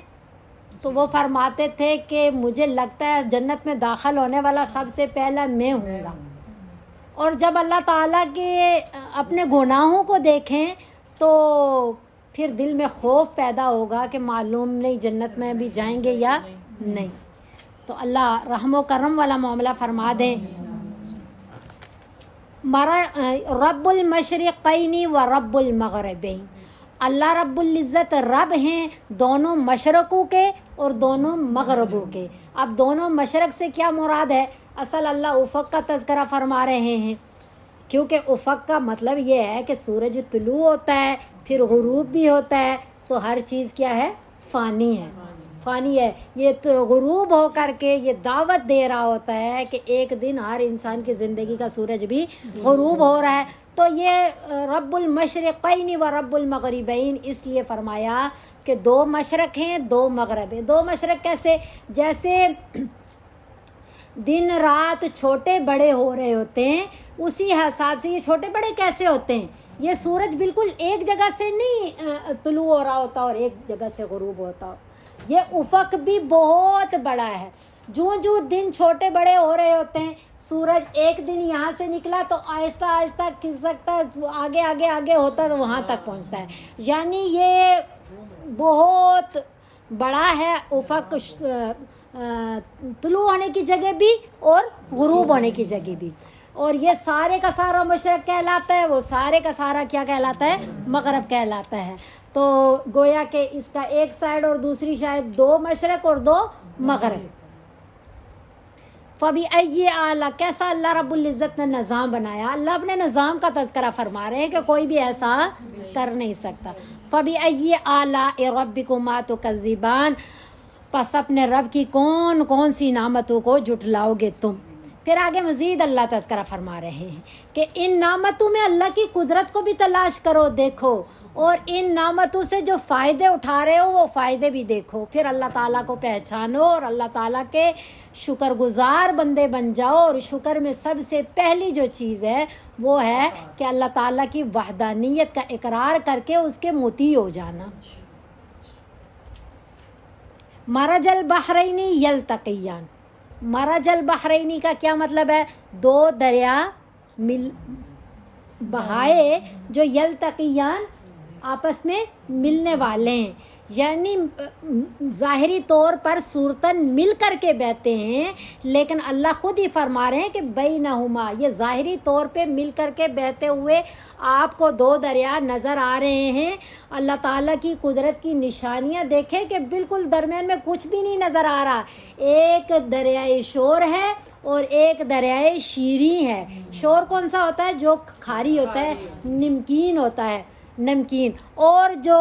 تو وہ فرماتے تھے کہ مجھے لگتا ہے جنت میں داخل ہونے والا سب سے پہلا میں ہوں گا، اور جب اللہ تعالیٰ کے اپنے گناہوں کو دیکھیں تو پھر دل میں خوف پیدا ہوگا کہ معلوم نہیں جنت میں بھی جائیں گے یا نہیں۔ تو اللہ رحم و کرم والا معاملہ فرما دیں۔ رب المشرقین و رب المغربین، اللہ رب العزت رب ہیں دونوں مشرقوں کے اور دونوں مغربوں کے۔ اب دونوں مشرق سے کیا مراد ہے؟ اصل اللہ افق کا تذکرہ فرما رہے ہیں، کیونکہ افق کا مطلب یہ ہے کہ سورج طلوع ہوتا ہے پھر غروب بھی ہوتا ہے، تو ہر چیز کیا ہے؟ فانی ہے، فانی ہے۔ یہ تو غروب ہو کر کے یہ دعوت دے رہا ہوتا ہے کہ ایک دن ہر انسان کی زندگی کا سورج بھی غروب ہو رہا ہے۔ تو یہ رب المشرقین و رب المغربین اس لیے فرمایا کہ 2 مشرق ہیں 2 مغرب ہیں۔ 2 مشرق کیسے؟ جیسے دن رات چھوٹے بڑے ہو رہے ہوتے ہیں، اسی حساب سے یہ چھوٹے بڑے کیسے ہوتے ہیں؟ یہ سورج بالکل ایک جگہ سے نہیں طلوع ہو رہا ہوتا اور ایک جگہ سے غروب ہوتا ہو، یہ افق بھی بہت بڑا ہے۔ جو دن چھوٹے بڑے ہو رہے ہوتے ہیں، سورج ایک دن یہاں سے نکلا تو آہستہ آہستہ کھسکتا ہے، آگے آگے آگے ہوتا ہے وہاں تک پہنچتا ہے، یعنی یہ بہت بڑا ہے افق، طلوع ہونے کی جگہ بھی اور غروب ہونے کی جگہ بھی۔ اور یہ سارے کا سارا مشرق کہلاتا ہے، وہ سارے کا سارا کیا کہلاتا ہے؟ مغرب کہلاتا ہے۔ تو گویا کہ اس کا ایک سائڈ اور دوسری شاید 2 مشرق اور 2 مغرب۔ فَبِأَيِّ آلَاء کیسا اللہ رب العزت نے نظام بنایا، اللہ اپنے نظام کا تذکرہ فرما رہے ہیں کہ کوئی بھی ایسا کر نہیں سکتا۔ فَبِأَيِّ آلَاءِ رَبِّكُمَا تُكَذِّبَانِ پس اپنے رب کی کون کون سی نعمتوں کو جھٹلاؤ گے تم۔ پھر آگے مزید اللہ تذکرہ فرما رہے ہیں کہ ان نعمتوں میں اللہ کی قدرت کو بھی تلاش کرو، دیکھو، اور ان نعمتوں سے جو فائدے اٹھا رہے ہو وہ فائدے بھی دیکھو، پھر اللہ تعالیٰ کو پہچانو اور اللہ تعالیٰ کے شکر گزار بندے بن جاؤ۔ اور شکر میں سب سے پہلی جو چیز ہے وہ ہے کہ اللہ تعالیٰ کی وحدانیت کا اقرار کر کے اس کے مطیع ہو جانا۔ مرج البحرین یلتقیان، مرج البحرینی کا کیا مطلب ہے؟ دو دریا بہائے جو یلتقیان آپس میں ملنے والے ہیں، یعنی ظاہری طور پر صورتاً مل کر کے بہتے ہیں، لیکن اللہ خود ہی فرما رہے ہیں کہ بینہما، یہ ظاہری طور پہ مل کر کے بہتے ہوئے آپ کو دو دریا نظر آ رہے ہیں۔ اللہ تعالیٰ کی قدرت کی نشانیاں دیکھیں کہ بالکل درمیان میں کچھ بھی نہیں نظر آ رہا، ایک دریائے شور ہے اور ایک دریائے شیریں ہے۔ شور کون سا ہوتا ہے؟ جو کھاری ہوتا ہے، نمکین ہوتا ہے، نمکین، اور جو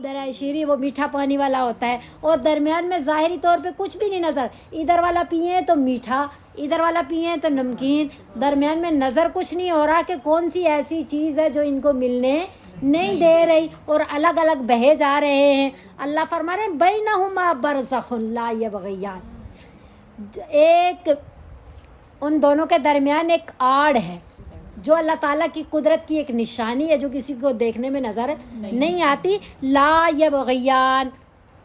دریائے شیریں وہ میٹھا پانی والا ہوتا ہے، اور درمیان میں ظاہری طور پہ کچھ بھی نہیں نظر، ادھر والا پئیں تو میٹھا، ادھر والا پئیں تو نمکین، درمیان میں نظر کچھ نہیں ہو رہا کہ کون سی ایسی چیز ہے جو ان کو ملنے نہیں دے رہی، اور الگ الگ بہے جا رہے ہیں۔ اللہ فرما رہے ہیں بینہما برزخ لا یبغیان، ایک ان دونوں کے درمیان ایک آڑ ہے جو اللہ تعالیٰ کی قدرت کی ایک نشانی ہے جو کسی کو دیکھنے میں نظر نہیں آتی، لا یبغیان،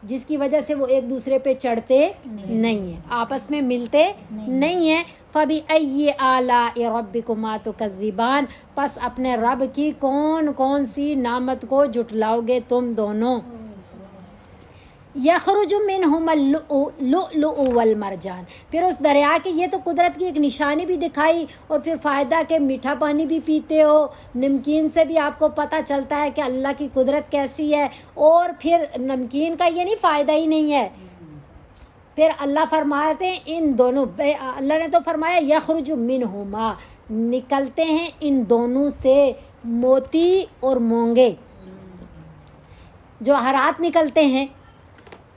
جس کی وجہ سے وہ ایک دوسرے پہ چڑھتے نہیں ہیں، آپس میں ملتے نہیں ہیں۔ فَبِأَيِّ آلَاءِ رَبِّكُمَا تُكَذِّبَانِ، پس اپنے رب کی کون کون سی نعمت کو جھٹلاؤ گے تم دونوں۔ یخرج منہما اللؤلؤ والمرجان، پھر اس دریا کی یہ تو قدرت کی ایک نشانی بھی دکھائی، اور پھر فائدہ کہ میٹھا پانی بھی پیتے ہو، نمکین سے بھی آپ کو پتہ چلتا ہے کہ اللہ کی قدرت کیسی ہے، اور پھر نمکین کا یہ نہیں فائدہ ہی نہیں ہے، پھر اللہ فرماتے ہیں ان دونوں، اللہ نے تو فرمایا یخرج منہما، نکلتے ہیں ان دونوں سے موتی اور مونگے، جوہرات نکلتے ہیں،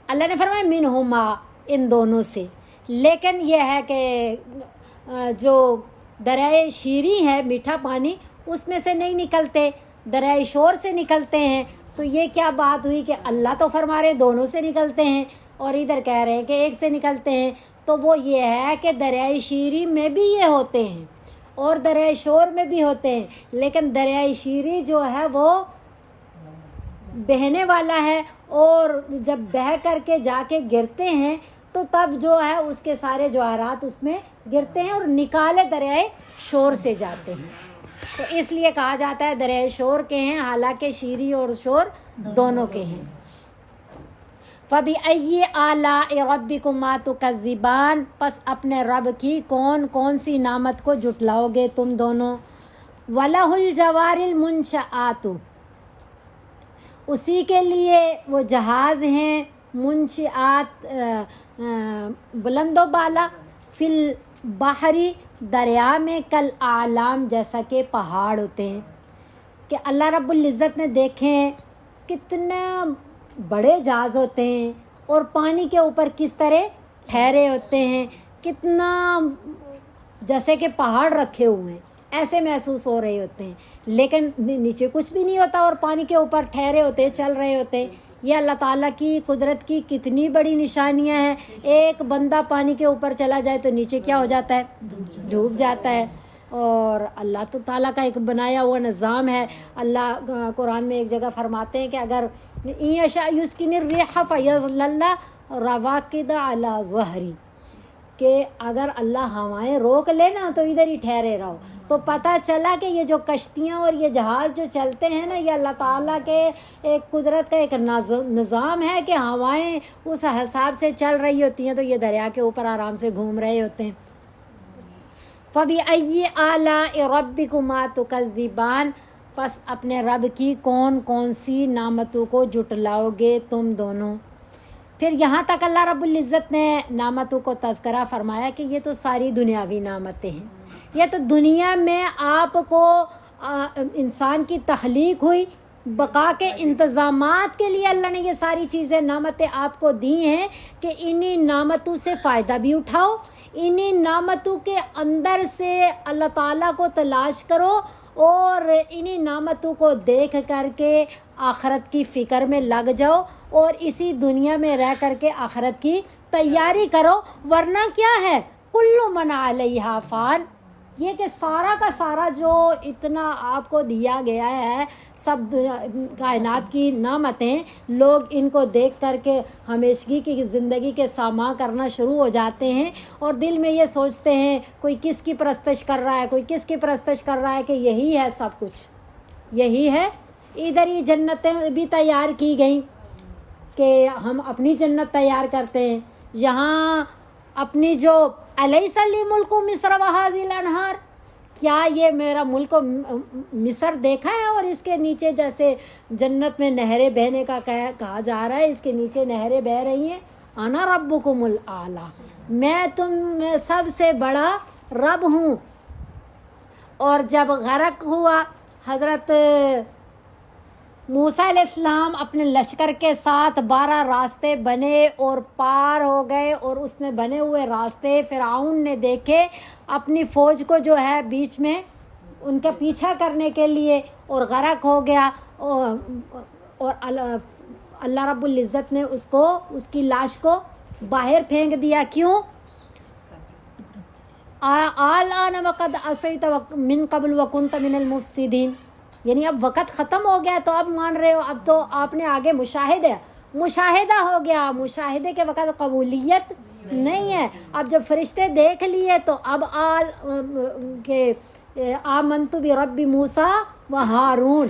اللہ نے فرمایا منہما، ان دونوں سے، لیکن یہ ہے کہ جو دریائے شیریں ہے میٹھا پانی اس میں سے نہیں نکلتے، دریائے شور سے نکلتے ہیں۔ تو یہ کیا بات ہوئی کہ اللہ تو فرما رہے دونوں سے نکلتے ہیں اور ادھر کہہ رہے ہیں کہ ایک سے نکلتے ہیں، تو وہ یہ ہے کہ دریائے شیریں میں بھی یہ ہوتے ہیں اور دریائے شور میں بھی ہوتے ہیں، لیکن دریائے شیریں جو ہے وہ بہنے والا ہے، اور جب بہہ کر کے جا کے گرتے ہیں تو تب جو ہے اس کے سارے جواہرات اس میں گرتے ہیں اور نکالے دریائے شور سے جاتے ہیں، تو اس لیے کہا جاتا ہے دریائے شور کے ہیں، حالانکہ شیریں اور شور دونوں کے ہیں۔ فَبِأَيِّ آلَاءِ رَبِّكُمَا تُكَذِّبَانِ، پس اپنے رب کی کون کون سی نعمت کو جھٹلاؤ گے تم دونوں۔ وَلَهُ الْجَوَارِ الْمُنشَآتُ، اسی کے لیے وہ جہاز ہیں منشآت، بلند و بالا، فی البحری، دریا میں، کل اعلام، جیسا کہ پہاڑ ہوتے ہیں، کہ اللہ رب العزت نے دیکھیں کتنے بڑے جہاز ہوتے ہیں اور پانی کے اوپر کس طرح ٹھہرے ہوتے ہیں، کتنا جیسے کہ پہاڑ رکھے ہوئے ہیں ایسے محسوس ہو رہے ہوتے ہیں، لیکن نیچے کچھ بھی نہیں ہوتا اور پانی کے اوپر ٹھہرے ہوتے، چل رہے ہوتے۔ یہ اللہ تعالیٰ کی قدرت کی کتنی بڑی نشانیاں ہیں، ایک بندہ پانی کے اوپر چلا جائے تو نیچے کیا ہو جاتا ہے؟ ڈوب جاتا ہے۔ اور اللہ تعالیٰ کا ایک بنایا ہوا نظام ہے۔ اللہ قرآن میں ایک جگہ فرماتے ہیں کہ اگر یشاء یسکن الریح فیظللن رواکد علی ظہری، کہ اگر اللہ ہوائیں روک لینا تو ادھر ہی ٹھہرے رہو، تو پتہ چلا کہ یہ جو کشتیاں اور یہ جہاز جو چلتے ہیں نا، یہ اللہ تعالیٰ کے ایک قدرت کا ایک نظام ہے کہ ہوائیں اس حساب سے چل رہی ہوتی ہیں، تو یہ دریا کے اوپر آرام سے گھوم رہے ہوتے ہیں۔ فَبِأَيِّ آلَاءِ رَبِّكُمَا تُكَذِّبَانِ، پس اپنے رب کی کون کون سی نعمتوں کو جھٹلاؤ گے تم دونوں۔ پھر یہاں تک اللہ رب العزت نے نعمتوں کو تذکرہ فرمایا کہ یہ تو ساری دنیاوی نعمتیں ہیں، یہ تو دنیا میں آپ کو انسان کی تخلیق ہوئی، بقا کے انتظامات کے لیے اللہ نے یہ ساری چیزیں نعمتیں آپ کو دی ہیں کہ انہی نعمتوں سے فائدہ بھی اٹھاؤ، انہی نعمتوں کے اندر سے اللہ تعالیٰ کو تلاش کرو اور انہی نعمتوں کو دیکھ کر کے آخرت کی فکر میں لگ جاؤ اور اسی دنیا میں رہ کر کے آخرت کی تیاری کرو، ورنہ کیا ہے کل من علیہا فان، یہ کہ سارا کا سارا جو اتنا آپ کو دیا گیا ہے، سب کائنات کی نعمتیں، لوگ ان کو دیکھ کر کے ہمیشگی کی زندگی کے سامان کرنا شروع ہو جاتے ہیں اور دل میں یہ سوچتے ہیں کوئی کس کی پرستش کر رہا ہے، کوئی کس کی پرستش کر رہا ہے کہ یہی ہے سب کچھ، یہی ہے۔ ادھر ہی جنتیں بھی تیار کی گئیں کہ ہم اپنی جنت تیار کرتے ہیں، یہاں اپنی جو الیس لی ملک مصر وہذی الانہار، کیا یہ میرا ملک مصر دیکھا ہے اور اس کے نیچے جیسے جنت میں نہریں بہنے کا کہا جا رہا ہے، اس کے نیچے نہریں بہہ رہی ہیں، انا ربکم الاعلی، میں تم میں سب سے بڑا رب ہوں۔ اور جب غرق ہوا حضرت موسیٰ علیہ السلام اپنے لشکر کے ساتھ 12 راستے بنے اور پار ہو گئے، اور اس میں بنے ہوئے راستے فرعون نے دیکھے، اپنی فوج کو جو ہے بیچ میں ان کا پیچھا کرنے کے لیے، اور غرق ہو گیا، اور اللہ رب العزت نے اس کی لاش کو باہر پھینک دیا۔ کیوں؟ الآن وقد عصیت من قبل وکنت من المفسدین، یعنی اب وقت ختم ہو گیا تو اب مان رہے ہو، اب تو آپ نے آگے مشاہدہ ہو گیا، مشاہدے کے وقت قبولیت نہیں ہے۔ اب جب فرشتے دیکھ لیے تو اب آمنت برب موسیٰ و ہارون،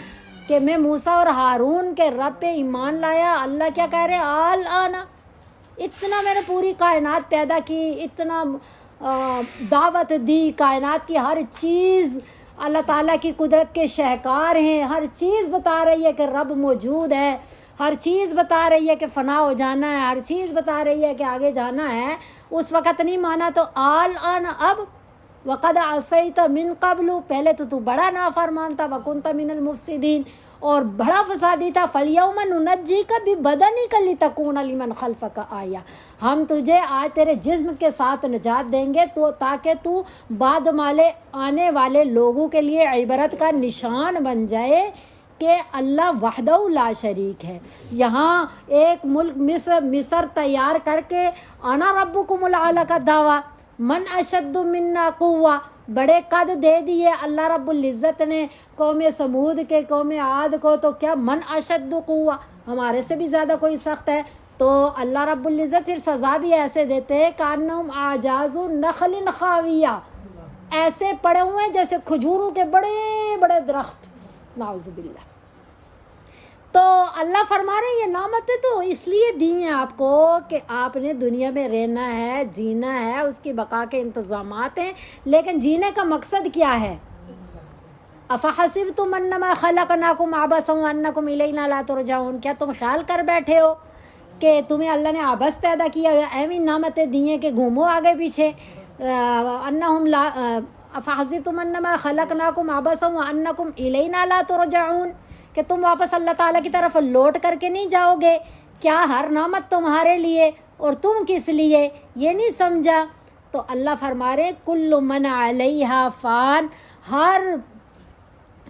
کہ میں موسیٰ اور ہارون کے رب پہ ایمان لایا۔ اللہ کیا کہہ رہے؟ الآن، اتنا میں نے پوری کائنات پیدا کی، اتنا دعوت دی، کائنات کی ہر چیز اللہ تعالیٰ کی قدرت کے شہکار ہیں، ہر چیز بتا رہی ہے کہ رب موجود ہے، ہر چیز بتا رہی ہے کہ فنا ہو جانا ہے، ہر چیز بتا رہی ہے کہ آگے جانا ہے، اس وقت نہیں مانا تو الآن اب، وقد عصیت من قبل، پہلے تو بڑا نافرمان تھا، وکنت من المفسدین، اور بڑا فسادی تھا، فالیوم ننجیک ببدنک لتکون لمن خلفک آیہ، ہم تجھے آج تیرے جسم کے ساتھ نجات دیں گے تو تاکہ تو بعد والے آنے والے لوگوں کے لیے عبرت کا نشان بن جائے کہ اللہ وحدہ لا شریک ہے۔ یہاں ایک ملک مصر تیار کر کے انا ربکم الاعلی کا دعویٰ، من اشد منا قوہ، بڑے قد دے دیے اللہ رب العزت نے قوم سمود کے، قوم عاد کو، تو کیا من اشد قوہ، ہمارے سے بھی زیادہ کوئی سخت ہے؟ تو اللہ رب العزت پھر سزا بھی ایسے دیتے ہیں کانہم اعجاز نخل خاویہ، ایسے پڑے ہوئے ہیں جیسے کھجوروں کے بڑے بڑے درخت، نعوذ باللہ۔ تو اللہ فرما رہے ہیں یہ نعمتیں تو اس لیے دی ہیں آپ کو کہ آپ نے دنیا میں رہنا ہے، جینا ہے، اس کی بقا کے انتظامات ہیں، لیکن جینے کا مقصد کیا ہے؟ افحسبتم انما خلقناکم عبثا وانکم الینا لا ترجعون، کیا تم خیال کر بیٹھے ہو کہ تمہیں اللہ نے عبث پیدا کیا یا ایوی نعمتیں دی ہیں کہ گھومو آگے پیچھے؟ انہم لا افحسبتم انما خلقناکم عبثا وانکم الینا لا ترجعون، کہ تم واپس اللہ تعالیٰ کی طرف لوٹ کر کے نہیں جاؤ گے؟ کیا ہر نعمت تمہارے لیے اور تم کس لیے؟ یہ نہیں سمجھا؟ تو اللہ فرما رہے کل من علیہا فان، ہر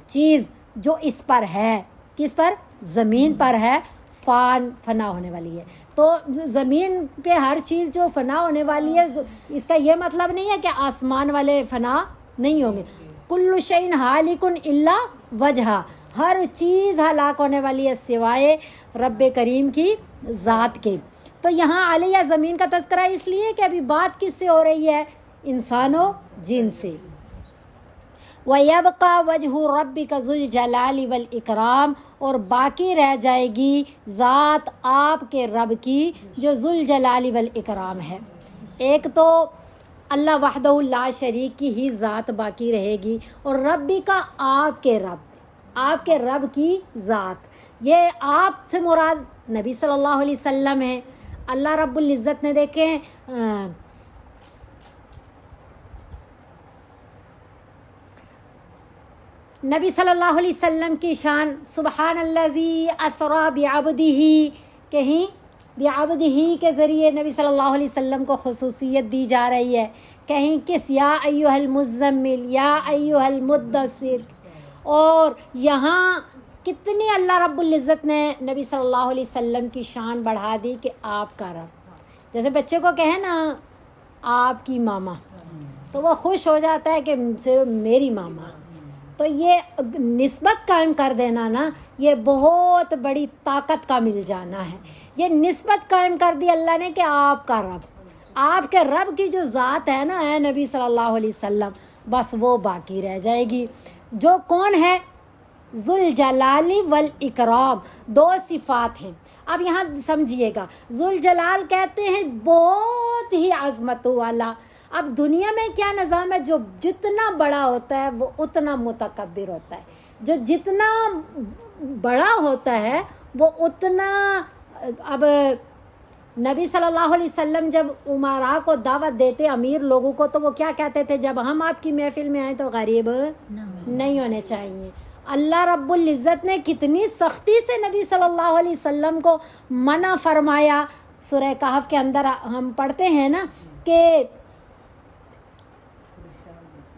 چیز جو اس پر ہے، کس پر؟ زمین پر ہے، فنا ہونے والی ہے۔ تو زمین پہ ہر چیز جو فنا ہونے والی ہے، اس کا یہ مطلب نہیں ہے کہ آسمان والے فنا نہیں ہوں گے۔ کل شیء ہالک الا وجہہ، ہر چیز ہلاک ہونے والی ہے سوائے رب کریم کی ذات کے۔ تو یہاں علیہ زمین کا تذکرہ اس لیے کہ ابھی بات کس سے ہو رہی ہے؟ انسان و جن سے۔ وَيَبْقَى وَجْهُ رَبِّكَ ذُو الْجَلَالِ وَالْإِكْرَامِ، اور باقی رہ جائے گی ذات آپ کے رب کی جو ذو الجلال والإکرام ہے۔ ایک تو اللہ وحدہ لا شریک کی ہی ذات باقی رہے گی، اور ربی کا آپ کے رب کی ذات، یہ آپ سے مراد نبی صلی اللہ علیہ وسلم ہے۔ اللہ رب العزت نے دیکھیں نبی صلی اللہ علیہ وسلم کی شان سبحان الذی اسری بعبدہ کہیں بعبدہ کے ذریعے نبی صلی اللہ علیہ وسلم کو خصوصیت دی جا رہی ہے. کہیں کس یا ایھا المزمل، یا ایھا المدثر، اور یہاں کتنی اللہ رب العزت نے نبی صلی اللہ علیہ وسلم کی شان بڑھا دی کہ آپ کا رب. جیسے بچے کو کہیں نا آپ کی ماما، تو وہ خوش ہو جاتا ہے کہ صرف میری ماما. تو یہ نسبت قائم کر دینا نا، یہ بہت بڑی طاقت کا مل جانا ہے. یہ نسبت قائم کر دی اللہ نے کہ آپ کا رب، آپ کے رب کی جو ذات ہے نا اے نبی صلی اللہ علیہ وسلم، بس وہ باقی رہ جائے گی. جو کون ہے؟ ذوالجلال والاکرام. دو صفات ہیں. اب یہاں سمجھیے گا، ذوالجلال کہتے ہیں بہت ہی عظمت والا. اب دنیا میں کیا نظام ہے؟ جو جتنا بڑا ہوتا ہے وہ اتنا متکبر ہوتا ہے، جو جتنا بڑا ہوتا ہے وہ اتنا. اب نبی صلی اللہ علیہ وسلم جب امراء کو دعوت دیتے امیر لوگوں کو، تو وہ کیا کہتے تھے؟ جب ہم آپ کی محفل میں آئیں تو غریب نہیں ہونے چاہیے. اللہ رب العزت نے کتنی سختی سے نبی صلی اللہ علیہ وسلم کو منع فرمایا. سورہ کہف کے اندر ہم پڑھتے ہیں نا کہ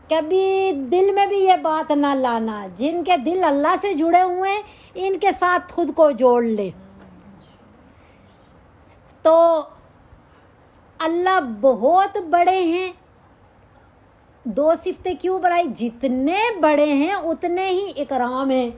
کبھی دل میں بھی یہ بات نہ لانا، جن کے دل اللہ سے جڑے ہوئے ہیں ان کے ساتھ خود کو جوڑ لے. تو اللہ بہت بڑے ہیں. دو صفتیں کیوں بڑھائی؟ جتنے بڑے ہیں اتنے ہی اکرام ہیں.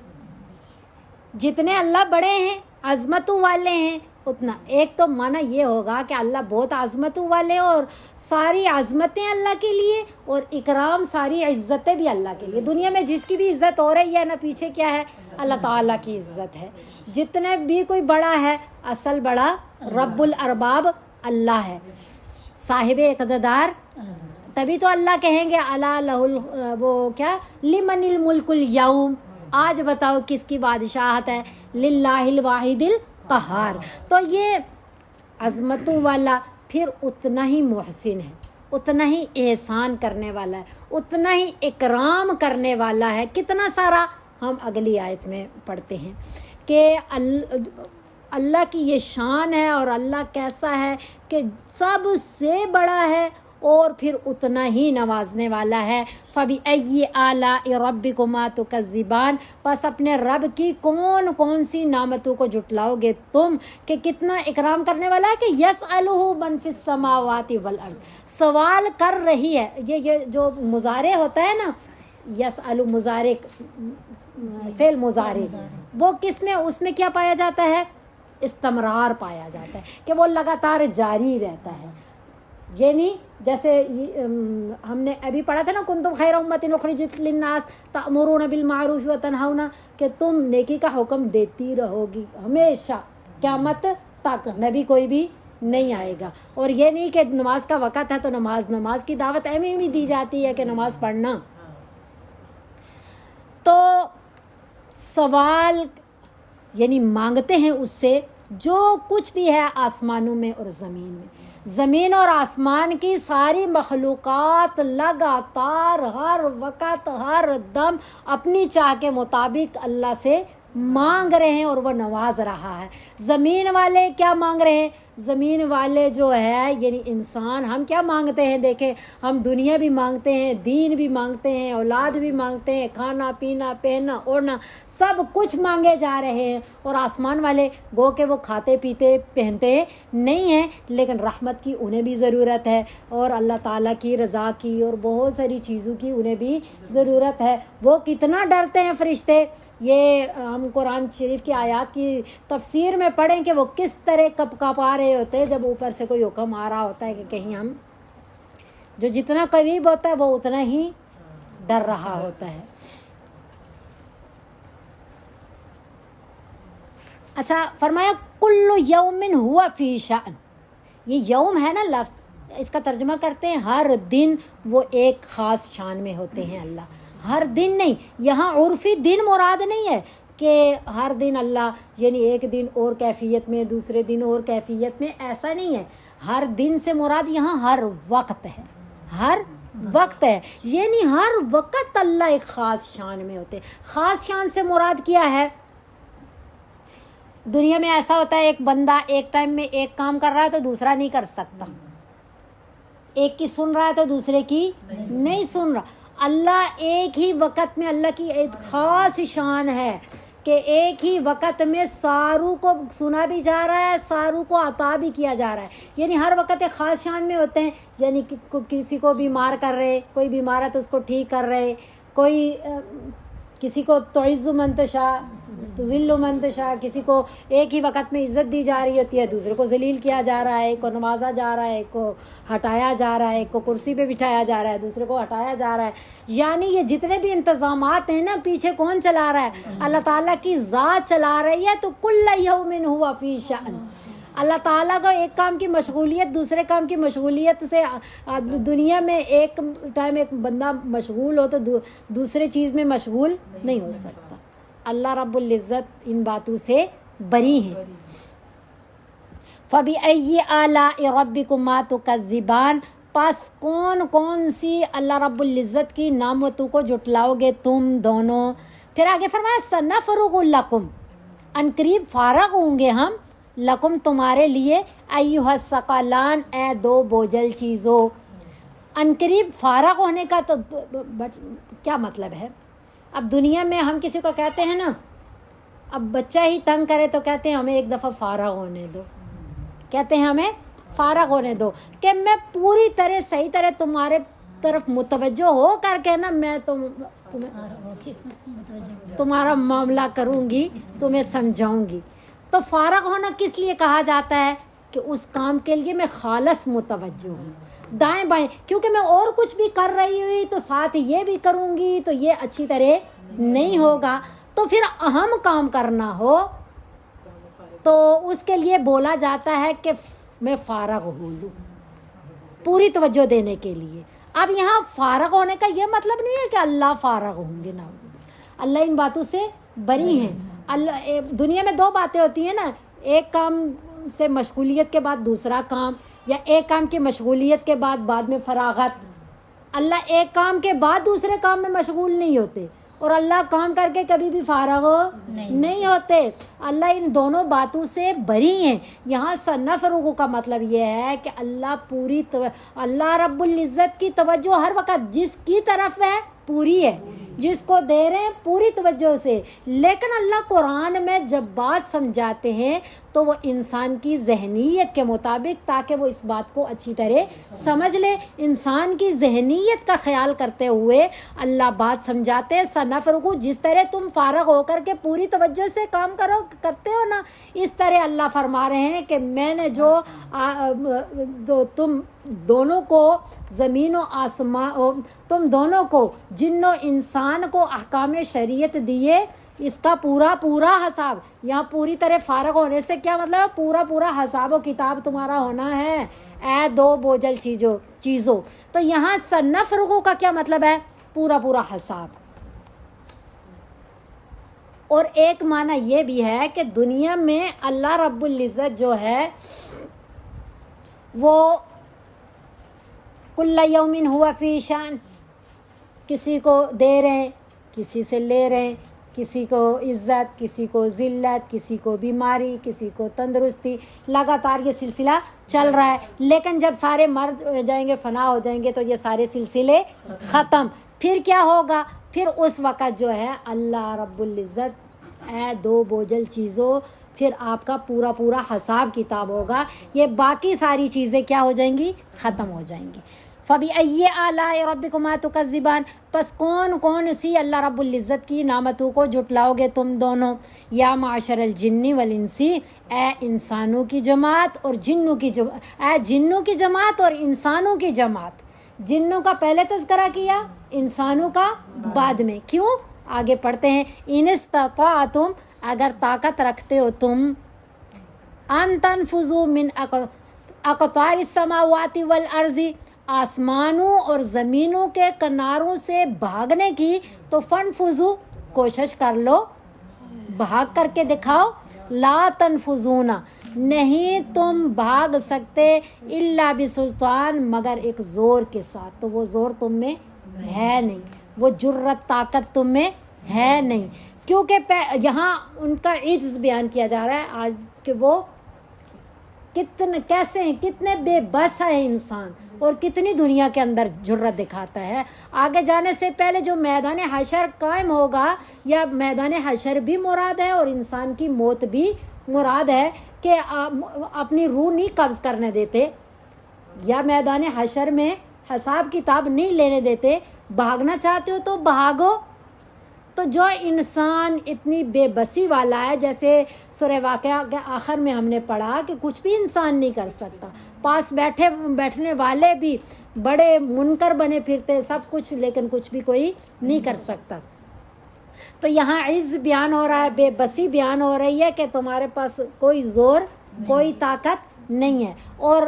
جتنے اللہ بڑے ہیں، عظمتوں والے ہیں، اتنا. ایک تو معنی یہ ہوگا کہ اللہ بہت عظمتوں والے اور ساری عظمتیں اللہ کے لیے، اور اکرام ساری عزتیں بھی اللہ کے لیے. دنیا میں جس کی بھی عزت ہو رہی ہے نا، پیچھے کیا ہے؟ اللہ تعالیٰ کی عزت ہے. جتنے بھی کوئی بڑا ہے، اصل بڑا رب الارباب اللہ ہے، صاحب اقتدار. تبھی تو اللہ کہیں گے الا لہ وہ کیا لمن الملک اليوم، آج بتاؤ کس کی بادشاہت ہے؟ للہ الواحد القہار. تو یہ عظمتوں والا پھر اتنا ہی محسن ہے، اتنا ہی احسان کرنے والا ہے، اتنا ہی اکرام کرنے والا ہے. کتنا سارا ہم اگلی آیت میں پڑھتے ہیں کہ اللہ کی یہ شان ہے، اور اللہ کیسا ہے کہ سب سے بڑا ہے اور پھر اتنا ہی نوازنے والا ہے. فَبِأَيِّ آلَاءِ رَبِّكُمَا تُكَذِّبَانِ، پس اپنے رب کی کون کون سی نعمتوں کو جھٹلاؤ گے تم، کہ کتنا اکرام کرنے والا ہے. کہ يَسْأَلُهُ مَنْ فِي السَّمَاوَاتِ وَالْأَرْضِ، سوال کر رہی ہے. یہ جو مضارع ہوتا ہے نا، يَسْأَلُ مضارع، فعل مضارع، وہ کس میں؟ اس میں کیا پایا جاتا ہے؟ استمرار پایا جاتا ہے، کہ وہ لگاتار جاری رہتا ہے. یہ نہیں جیسے ہم نے ابھی پڑھا تھا نا، کنتم خیر امۃ اخرجت للناس تأمرون بالمعروف وتنہون، کہ تم نیکی کا حکم دیتی رہو گی ہمیشہ قیامت تک، نبی کوئی بھی نہیں آئے گا. اور یہ نہیں کہ نماز کا وقت ہے تو نماز کی دعوت ایویں بھی دی جاتی ہے کہ نماز پڑھنا. تو سوال یعنی مانگتے ہیں اس سے جو کچھ بھی ہے آسمانوں میں اور زمین میں. زمین اور آسمان کی ساری مخلوقات لگاتار ہر وقت ہر دم اپنی چاہ کے مطابق اللہ سے مانگ رہے ہیں، اور وہ نواز رہا ہے. زمین والے کیا مانگ رہے ہیں؟ زمین والے جو ہے یعنی انسان، ہم کیا مانگتے ہیں؟ دیکھیں، ہم دنیا بھی مانگتے ہیں، دین بھی مانگتے ہیں، اولاد بھی مانگتے ہیں، کھانا پینا پہننا اوڑھنا سب کچھ مانگے جا رہے ہیں. اور آسمان والے گو کہ وہ کھاتے پیتے پہنتے نہیں ہیں، لیکن رحمت کی انہیں بھی ضرورت ہے، اور اللہ تعالیٰ کی رضا کی اور بہت ساری چیزوں کی انہیں بھی ضرورت ہے. وہ کتنا ڈرتے ہیں فرشتے. یہ ہم قرآن شریف کی آیات کی تفسیر میں پڑھیں کہ وہ کس طرح کپ کپا رہے ہوتے ہیں جب اوپر سے کوئی حکم آ رہا ہوتا ہے کہ کہیں ہم، جو جتنا قریب ہوتا ہے وہ اتنا ہی ڈر رہا ہوتا ہے. اچھا فرمایا کل یوم ہوا فی شأن. یہ یوم ہے نا لفظ، اس کا ترجمہ کرتے ہیں ہر دن وہ ایک خاص شان میں ہوتے ہیں. اللہ ہر دن نہیں، یہاں عرفی دن مراد نہیں ہے کہ ہر دن اللہ یعنی ایک دن اور کیفیت میں دوسرے دن اور کیفیت میں، ایسا نہیں ہے. ہر دن سے مراد یہاں ہر وقت ہے، ہر وقت ہے، یعنی ہر وقت اللہ ایک خاص شان میں ہوتے ہیں. خاص شان سے مراد کیا ہے؟ دنیا میں ایسا ہوتا ہے ایک بندہ ایک ٹائم میں ایک کام کر رہا ہے تو دوسرا نہیں کر سکتا، ایک کی سن رہا ہے تو دوسرے کی نہیں سن رہا. اللہ ایک ہی وقت میں، اللہ کی ایک خاص شان ہے کہ ایک ہی وقت میں ساروں کو سنا بھی جا رہا ہے، ساروں کو عطا بھی کیا جا رہا ہے. یعنی ہر وقت ایک خاص شان میں ہوتے ہیں. یعنی کسی کو بیمار کر رہے، کوئی بیمار ہے تو اس کو ٹھیک کر رہے، کوئی کسی کو تعز من تشاء تذل من تشاء، کسی کو ایک ہی وقت میں عزت دی جا رہی ہوتی ہے، دوسرے کو ذلیل کیا جا رہا ہے، ایک کو نوازا جا رہا ہے، ایک کو ہٹایا جا رہا ہے، ایک کو کرسی پہ بٹھایا جا رہا ہے، دوسرے کو ہٹایا جا رہا ہے. یعنی یہ جتنے بھی انتظامات ہیں نا، پیچھے کون چلا رہا ہے؟ اللہ تعالیٰ کی ذات چلا رہی ہے. تو کل یوم ہوا فی شأن. اللہ تعالیٰ کو ایک کام کی مشغولیت دوسرے کام کی مشغولیت سے، دنیا میں ایک ٹائم ایک بندہ مشغول ہو تو دوسرے چیز میں مشغول نہیں ہو سکتا. اللہ رب العزت ان باتوں سے بری ہیں. فَبِأَيِّ آلَاءِ رَبِّكُمَا تُكَذِّبَانِ، پس کون کون سی اللہ رب العزت کی نعمتوں کو جھٹلاؤ گے تم دونوں. پھر آگے فرمایا سَنَفْرُغُ لَكُمْ، ان قریب فارغ ہوں گے ہم، لکم تمہارے لیے، ایھا الثقلان، اے دو بوجھل چیزوں. ان قریب فارغ ہونے کا تو کیا مطلب ہے؟ اب دنیا میں ہم کسی کو کہتے ہیں نا، اب بچہ ہی تنگ کرے تو کہتے ہیں ہمیں ایک دفعہ فارغ ہونے دو، کہتے ہیں ہمیں فارغ ہونے دو، کہ میں پوری طرح صحیح طرح تمہارے طرف متوجہ ہو کر کے نا میں تمہارا معاملہ کروں گی، تمہیں سمجھاؤں گی. تو فارغ ہونا کس لیے کہا جاتا ہے؟ کہ اس کام کے لیے میں خالص متوجہ ہوں، دائیں بائیں، کیونکہ میں اور کچھ بھی کر رہی ہوئی تو ساتھ یہ بھی کروں گی تو یہ اچھی طرح نہیں ہوگا. تو پھر اہم کام کرنا ہو تو اس کے لیے بولا جاتا ہے کہ میں فارغ ہو لوں، پوری توجہ دینے کے لیے. اب یہاں فارغ ہونے کا یہ مطلب نہیں ہے کہ اللہ فارغ ہوں گے، نعوذ باللہ، اللہ ان باتوں سے بری ہیں. اللہ دنیا میں دو باتیں ہوتی ہیں نا، ایک کام سے مشغولیت کے بعد دوسرا کام، یا ایک کام کی مشغولیت کے بعد میں فراغت. اللہ ایک کام کے بعد دوسرے کام میں مشغول نہیں ہوتے، اور اللہ کام کر کے کبھی بھی فارغ نہیں ہوتے. اللہ ان دونوں باتوں سے بری ہیں. یہاں سنفرغ کا مطلب یہ ہے کہ اللہ اللہ رب العزت کی توجہ ہر وقت جس کی طرف ہے پوری ہے، جس کو دے رہے ہیں پوری توجہ سے. لیکن اللہ قرآن میں جب بات سمجھاتے ہیں تو وہ انسان کی ذہنیت کے مطابق، تاکہ وہ اس بات کو اچھی طرح سمجھ لے، انسان کی ذہنیت کا خیال کرتے ہوئے اللہ بات سمجھاتے ہیں. سنفرغ، جس طرح تم فارغ ہو کر کے پوری توجہ سے کام کرتے ہو نا، اس طرح اللہ فرما رہے ہیں کہ میں نے جو تم دونوں کو زمین و آسمان، تم دونوں کو جن و انسان کو احکام شریعت دیے، اس کا پورا حساب. یہاں پوری طرح فارغ ہونے سے کیا مطلب ہے؟ پورا حساب و کتاب تمہارا ہونا ہے، اے دو بوجھل چیزوں. تو یہاں سنفرغ کا کیا مطلب ہے؟ پورا حساب. اور ایک معنی یہ بھی ہے کہ دنیا میں اللہ رب العزت جو ہے وہ کل یوم ہوا فی شان، کسی کو دے رہے ہیں، کسی سے لے رہے ہیں، کسی کو عزت، کسی کو ذلت، کسی کو بیماری، کسی کو تندرستی، لگاتار یہ سلسلہ چل رہا ہے. لیکن جب سارے مر جائیں گے، فنا ہو جائیں گے، تو یہ سارے سلسلے ختم. پھر کیا ہوگا؟ پھر اس وقت جو ہے اللہ رب العزت، اے دو بوجھل چیزوں، پھر آپ کا پورا حساب کتاب ہوگا. یہ باقی ساری چیزیں کیا ہو جائیں گی؟ ختم ہو جائیں گی. فَبِأَيِّ آلَاءِ رَبِّكُمَا تُكَذِّبَانِ، پس کون سی اللہ رب العزت کی نعمتوں کو جھٹلاؤ گے تم دونوں. یا معشر الجن والانس، اے انسانوں کی جماعت اور جنوں کی جماعت، اے جنوں کی جماعت اور انسانوں کی جماعت. جنوں کا پہلے تذکرہ کیا، انسانوں کا بعد میں. کیوں؟ آگے پڑھتے ہیں، ان استطعتم، اگر طاقت رکھتے ہو تم، ان تنفذوا من اقطار السماوات والارض، آسمانوں اور زمینوں کے کناروں سے بھاگنے کی، تو فنفذوا، کوشش کر لو، بھاگ کر کے دکھاؤ. لا تنفذون، نہیں تم بھاگ سکتے، الا بسلطان، مگر ایک زور کے ساتھ. تو وہ زور تم میں ہے نہیں، وہ جرت طاقت تم میں ہے نہیں، کیونکہ یہاں ان کا عجز بیان کیا جا رہا ہے آج کہ وہ کتنے کیسے ہیں، کتنے بے بس ہے انسان، اور کتنی دنیا کے اندر جرت دکھاتا ہے۔ آگے جانے سے پہلے جو میدان حشر قائم ہوگا، یا میدان حشر بھی مراد ہے اور انسان کی موت بھی مراد ہے کہ اپنی روح نہیں قبض کرنے دیتے، یا میدان حشر میں حساب کتاب نہیں لینے دیتے۔ بھاگنا چاہتے ہو تو بھاگو۔ تو جو انسان اتنی بے بسی والا ہے، جیسے سورہ واقعہ کے آخر میں ہم نے پڑھا کہ کچھ بھی انسان نہیں کر سکتا، پاس بیٹھنے والے بھی بڑے منکر بنے پھرتے سب کچھ، لیکن کچھ بھی کوئی نہیں کر سکتا۔ تو یہاں عز بیان ہو رہا ہے، بے بسی بیان ہو رہی ہے کہ تمہارے پاس کوئی زور، کوئی طاقت نہیں ہے۔ اور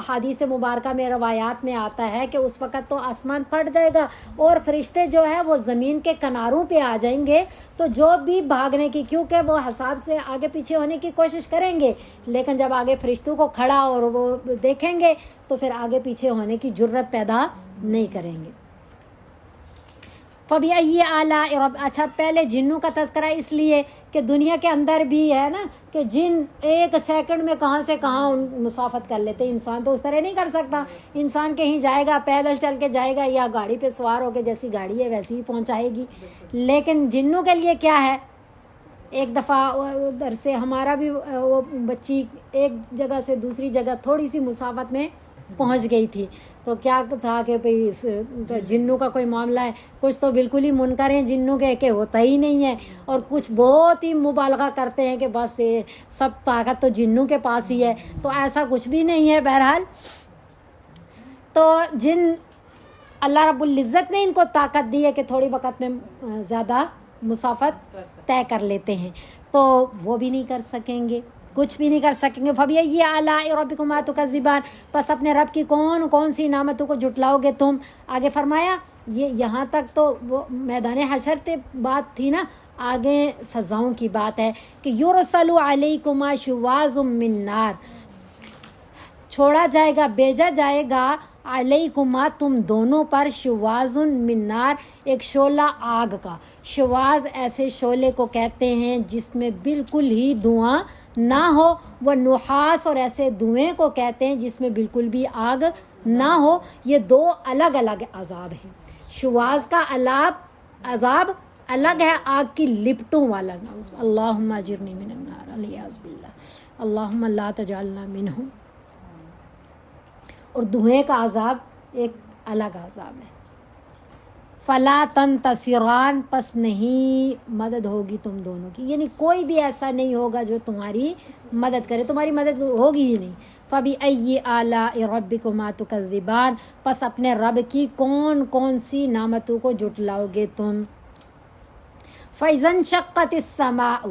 حدیث مبارکہ میں روایات میں آتا ہے کہ اس وقت تو آسمان پھٹ جائے گا اور فرشتے جو ہے وہ زمین کے کناروں پہ آ جائیں گے، تو جو بھی بھاگنے کی، کیونکہ وہ حساب سے آگے پیچھے ہونے کی کوشش کریں گے، لیکن جب آگے فرشتوں کو کھڑا اور وہ دیکھیں گے تو پھر آگے پیچھے ہونے کی جرت پیدا نہیں کریں گے۔ فَبِأَيِّ آلَاءِ رَبِّكُمَا، اچھا پہلے جنوں کا تذکرہ اس لیے کہ دنیا کے اندر بھی ہے نا کہ جن ایک سیکنڈ میں کہاں سے کہاں مسافت کر لیتے، انسان تو اس طرح نہیں کر سکتا۔ انسان کہیں جائے گا پیدل چل کے جائے گا یا گاڑی پہ سوار ہو کے، جیسی گاڑی ہے ویسی ہی پہنچائے گی، لیکن جنوں کے لیے کیا ہے؟ ایک دفعہ ادھر سے ہمارا بھی وہ بچی ایک جگہ سے دوسری جگہ تھوڑی سی مسافت میں پہنچ گئی تھی، تو کیا تھا کہ بھئی جنوں کا کوئی معاملہ ہے، کچھ تو بالکل ہی منکر ہیں جنوں کے کہ ہوتا ہی نہیں ہے، اور کچھ بہت ہی مبالغہ کرتے ہیں کہ بس سب طاقت تو جنوں کے پاس ہی ہے، تو ایسا کچھ بھی نہیں ہے۔ بہرحال تو جن اللہ رب العزت نے ان کو طاقت دی ہے کہ تھوڑی وقت میں زیادہ مسافت طے کر لیتے ہیں، تو وہ بھی نہیں کر سکیں گے، کچھ بھی نہیں کر سکیں گے۔ فَبِأَيِّ آلَاءِ رَبِّكُمَا تُكَذِّبَانِ، پس اپنے رب کی کون کون سی نعمتوں کو جھٹلاؤ گے تم۔ آگے فرمایا یہاں تک تو وہ میدان حشر تے بات تھی نا، آگے سزاؤں کی بات ہے کہ یُرْسَلُ عَلَيْكُمَا شُوَاظٌ مِّن نَّارٍ، چھوڑا جائے گا، بھیجا جائے گا، علیکما تم دونوں پر، شواظ من نار، ایک شعلہ آگ کا۔ شواظ ایسے شعلے کو کہتے ہیں جس میں بالکل ہی دھواں نہ ہو، وہ نحاس، اور ایسے دھوئیں کو کہتے ہیں جس میں بالکل بھی آگ نہ ہو۔ یہ دو الگ الگ عذاب ہیں۔ شواظ کا عذاب الگ ہے، آگ کی لپٹوں والا۔ اللہم اجرنی من النار، والعیاذ باللہ، اللہم لا تجعلنا منہم۔ اور دھوئیں کا عذاب ایک الگ عذاب ہے۔ فلا تنتصران، پس نہیں مدد ہوگی تم دونوں کی، یعنی کوئی بھی ایسا نہیں ہوگا جو تمہاری مدد کرے، تمہاری مدد ہوگی ہی نہیں۔ فَبِأَيِّ آلَاءِ رَبِّكُمَا تُكَذِّبَانِ، پس اپنے رب کی کون کون سی نعمتوں کو جھٹلاؤ گے تم۔ فَإِذَا انشَقَّتِ السَّمَاءُ،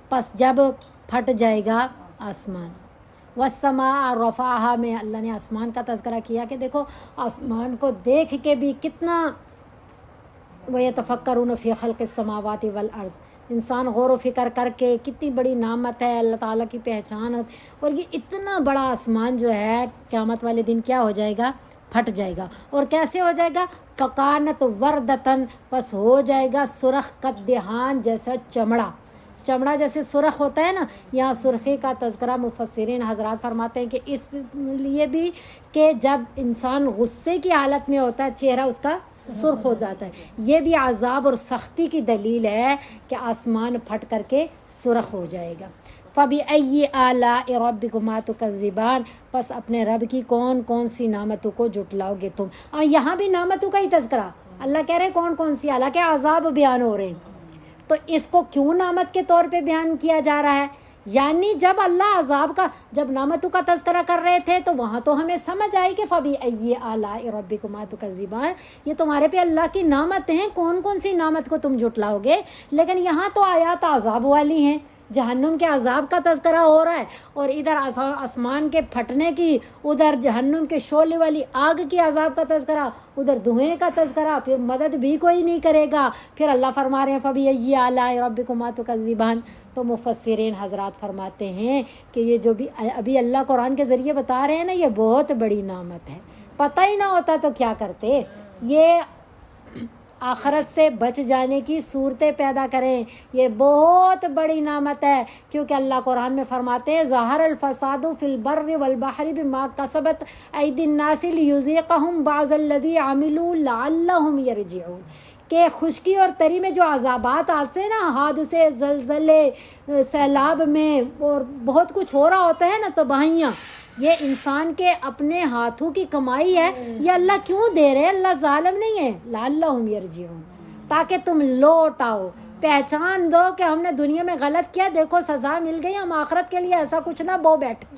پس جب پھٹ جائے گا آسمان۔ والسماء رفعها میں اللہ نے آسمان کا تذکرہ کیا کہ دیکھو آسمان کو دیکھ کے بھی کتنا، وَيَتَفَكَّرُونَ فِي خَلْقِ السَّمَاوَاتِ وَالْأَرْضِ، انسان غور و فکر کر کے کتنی بڑی نعمت ہے اللہ تعالیٰ کی پہچان، اور یہ اتنا بڑا آسمان جو ہے قیامت والے دن کیا ہو جائے گا؟ پھٹ جائے گا۔ اور کیسے ہو جائے گا؟ فَكَانَتْ وَرْدَةً، پس ہو جائے گا سرخ کدہان جیسا چمڑا۔ چمڑا جیسے سرخ ہوتا ہے نا، یہاں سرخی کا تذکرہ مفسرین حضرات فرماتے ہیں کہ اس لیے بھی کہ جب انسان غصے کی حالت میں ہوتا ہے چہرہ اس کا سرخ ہو جاتا ہے، یہ بھی عذاب اور سختی کی دلیل ہے کہ آسمان پھٹ کر کے سرخ ہو جائے گا۔ فَبِأَيِّ آلَاءِ رَبِّكُمَا تُكَذِّبَانِ، پس اپنے رب کی کون کون سی نعمتوں کو جھٹلاؤ گے تم۔ اور یہاں بھی نعمتوں کا ہی تذکرہ، اللہ کہہ رہے ہیں کون کون سی، حالانکہ عذاب بیان ہو رہے ہیں، تو اس کو کیوں نعمت کے طور پہ بیان کیا جا رہا ہے؟ یعنی جب اللہ عذاب کا، جب نعمتوں کا تذکرہ کر رہے تھے تو وہاں تو ہمیں سمجھ آئی کہ فَبِأَيِّ آلَاءِ رَبِّكُمَا تُكَذِّبَانِ، یہ تمہارے پہ اللہ کی نعمت ہیں، کون کون سی نعمت کو تم جھٹلاؤ گے۔ لیکن یہاں تو آیات عذاب والی ہیں، جہنم کے عذاب کا تذکرہ ہو رہا ہے، اور ادھر آسمان کے پھٹنے کی، ادھر جہنم کے شعلے والی آگ کی عذاب کا تذکرہ، ادھر دھوئیں کا تذکرہ، پھر مدد بھی کوئی نہیں کرے گا۔ پھر اللہ فرما رہے ہیں فَبِأَيِّ آلَاءِ رَبِّكُمَا تُكَذِّبَانِ، تو مفسرین حضرات فرماتے ہیں کہ یہ جو بھی ابھی اللہ قرآن کے ذریعے بتا رہے ہیں نا، یہ بہت بڑی نعمت ہے، پتہ ہی نہ ہوتا تو کیا کرتے۔ یہ آخرت سے بچ جانے کی صورتیں پیدا کریں. یہ بہت بڑی نعمت ہے، کیونکہ اللہ قرآن میں فرماتے ہیں ظہر الفساد فی البر والبحر بما کسبت ایدی الناس لیذیقہم بعض الذی عملوا لعلہم یرجعون. کہ خشکی اور تری میں جو عذابات آتے ہیں نا، حادثے، زلزلے، سیلاب میں اور بہت کچھ ہو رہا ہوتا ہے نا، تباہیاں، یہ انسان کے اپنے ہاتھوں کی کمائی ہے. یہ اللہ کیوں دے رہے ہیں؟ اللہ ظالم نہیں ہے. لعلہم یرجعون، تاکہ تم لوٹ آؤ، پہچان دو کہ ہم نے دنیا میں غلط کیا، دیکھو سزا مل گئی. ہم آخرت کے لیے ایسا کچھ نہ بو بیٹھے،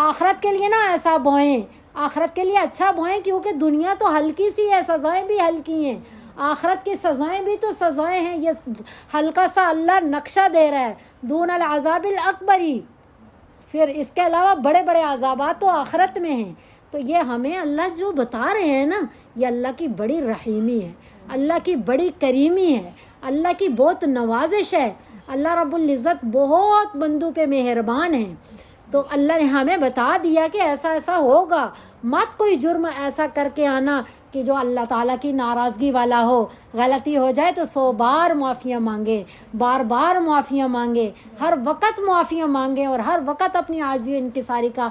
آخرت کے لیے نہ ایسا بوئیں، آخرت کے لیے اچھا بوئیں، کیونکہ دنیا تو ہلکی سی ہے، سزائیں بھی ہلکی ہیں. آخرت کی سزائیں بھی تو سزائیں ہیں. یہ ہلکا سا اللہ نقشہ دے رہا ہے، دون العذاب الاکبری. پھر اس کے علاوہ بڑے بڑے عذابات تو آخرت میں ہیں. تو یہ ہمیں اللہ جو بتا رہے ہیں نا، یہ اللہ کی بڑی رحیمی ہے، اللہ کی بڑی کریمی ہے، اللہ کی بہت نوازش ہے. اللہ رب العزت بہت بندوں پہ مہربان ہے. تو اللہ نے ہمیں بتا دیا کہ ایسا ایسا ہوگا. مت کوئی جرم ایسا کر کے آنا کہ جو اللہ تعالیٰ کی ناراضگی والا ہو. غلطی ہو جائے تو 100 بار معافیاں مانگے، بار بار معافیاں مانگے، ہر وقت معافیاں مانگیں، اور ہر وقت اپنی عاجزی و انکساری کا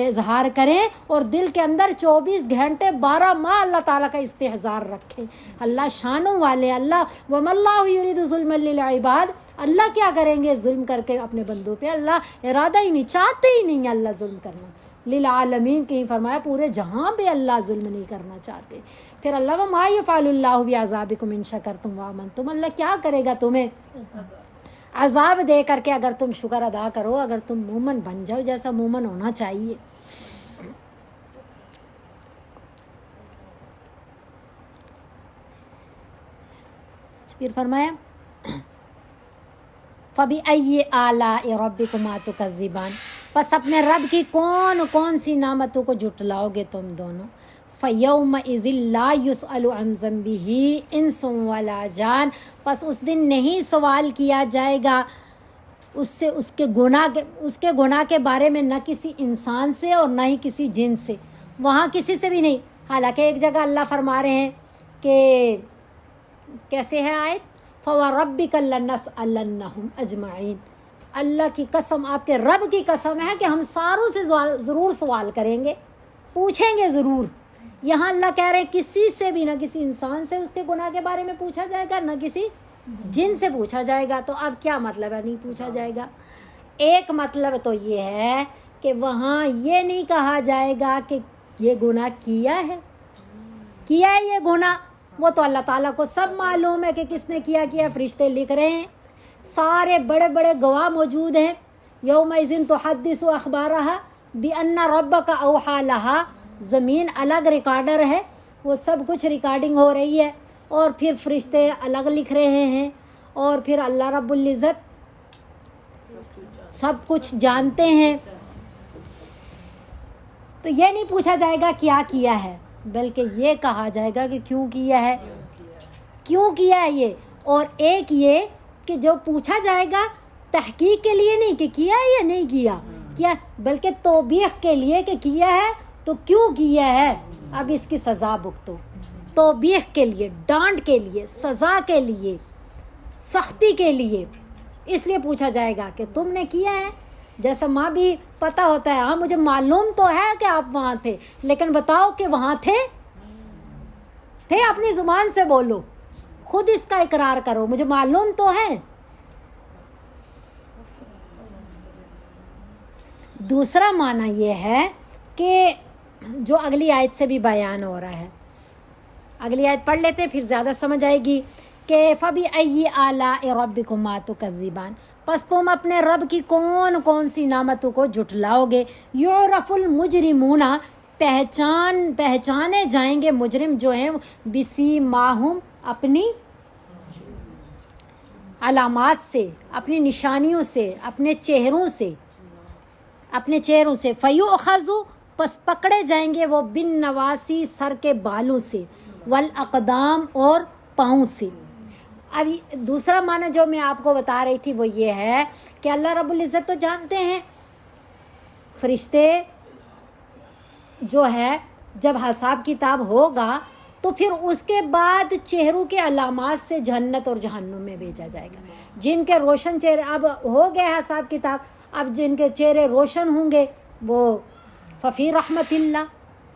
اظہار کریں، اور دل کے اندر 24 گھنٹے 12 ماہ اللہ تعالیٰ کا استحضار رکھیں. اللہ شانوں والے، اللہ وَمَا اللَّهُ يُرِيدُ ظُلْمًا لِلْعِبَادِ. اللہ کیا کریں گے ظلم کر کے اپنے بندوں پہ؟ اللہ ارادہ ہی نہیں، چاہتے ہی نہیں اللہ ظلم کرنا. للعالمین کہیں فرمایا پورے جہاں پہ اللہ ظلم نہیں کرنا چاہتے. پھر اللہ وما یفعل اللہ بعذابکم ان شکرتم وآمنتم. اللہ کیا کرے گا تمہیں عذاب دے کر کے اگر تم شکر ادا کرو، اگر تم مومن بن جاؤ جیسا مومن ہونا چاہیے. پھر فرمایا فَبِأَيِّ آلَاءِ رَبِّكُمَا تُكَذِّبَانِ. پس اپنے رب کی کون کون سی نعمتوں کو جھٹلاؤ گے تم دونوں. فَيَوْمَئِذٍ لَا يُسْأَلُ عَنْ ذَنبِهِ إِنسٌ وَلَا جَانٌ. پس اس دن نہیں سوال کیا جائے گا اس سے اس کے گناہ کے بارے میں، نہ کسی انسان سے اور نہ ہی کسی جن سے. وہاں کسی سے بھی نہیں. حالانکہ ایک جگہ اللہ فرما رہے ہیں کہ کیسے ہے آیت، فَوَرَبِّكَ لَنَسْأَلَنَّهُمْ أَجْمَعِينَ. اللہ کی قسم، آپ کے رب کی قسم ہے کہ ہم ساروں سے ضرور سوال کریں گے، پوچھیں گے ضرور. یہاں اللہ کہہ رہے ہیں کسی سے بھی، نہ کسی انسان سے اس کے گناہ کے بارے میں پوچھا جائے گا، نہ کسی جن سے پوچھا جائے گا. تو اب کیا مطلب ہے نہیں پوچھا جائے گا؟ ایک مطلب تو یہ ہے کہ وہاں یہ نہیں کہا جائے گا کہ یہ گناہ کیا ہے یہ گناہ. وہ تو اللہ تعالیٰ کو سب معلوم ہے کہ کس نے کیا. فرشتے لکھ رہے ہیں، سارے بڑے بڑے گواہ موجود ہیں. یومئذ تحدث اخبارها بان ربک اوحی لها. زمین الگ ریکارڈر ہے، وہ سب کچھ ریکارڈنگ ہو رہی ہے، اور پھر فرشتے الگ لکھ رہے ہیں، اور پھر اللہ رب العزت سب کچھ جانتے ہیں. تو یہ نہیں پوچھا جائے گا کیا ہے، بلکہ یہ کہا جائے گا کہ کیوں کیا ہے یہ. اور ایک یہ کہ جو پوچھا جائے گا تحقیق کے لیے نہیں کہ کیا ہے یا نہیں کیا، بلکہ توبیخ کے لیے کہ کیا ہے تو کیوں کیا ہے، اب اس کی سزا بھگتو. توبیخ کے لیے، ڈانٹ کے لیے، سزا کے لیے، سختی کے لیے. اس لیے پوچھا جائے گا کہ تم نے کیا ہے. جیسا ماں بھی پتہ ہوتا ہے، ہاں مجھے معلوم تو ہے کہ آپ وہاں تھے، لیکن بتاؤ کہ وہاں تھے اپنی زبان سے بولو، خود اس کا اقرار کرو، مجھے معلوم تو ہے. دوسرا معنی یہ ہے کہ جو اگلی آیت سے بھی بیان ہو رہا ہے. اگلی آیت پڑھ لیتے پھر زیادہ سمجھ آئے گی کہ فَبِأَيِّ آلَاءِ رَبِّكُمَا تُكَذِّبَانِ. پس تم اپنے رب کی کون کون سی نعمتوں کو جھٹلاؤ گے. یعرف المجرمون، پہچانے جائیں گے مجرم جو ہیں، بسیماہم، اپنی علامات سے، اپنی نشانیوں سے، اپنے چہروں سے. فیؤخذوا، پس پکڑے جائیں گے وہ، بالنواسی، سر کے بالوں سے، والاقدام، اور پاؤں سے. اب دوسرا معنی جو میں آپ کو بتا رہی تھی وہ یہ ہے کہ اللہ رب العزت تو جانتے ہیں فرشتے جو ہے جب حساب کتاب ہوگا تو پھر اس کے بعد چہروں کے علامات سے جنت اور جہنم میں بھیجا جائے گا. جن کے روشن چہرے، اب ہو گیا حساب کتاب، اب جن کے چہرے روشن ہوں گے وہ ففی رحمت اللہ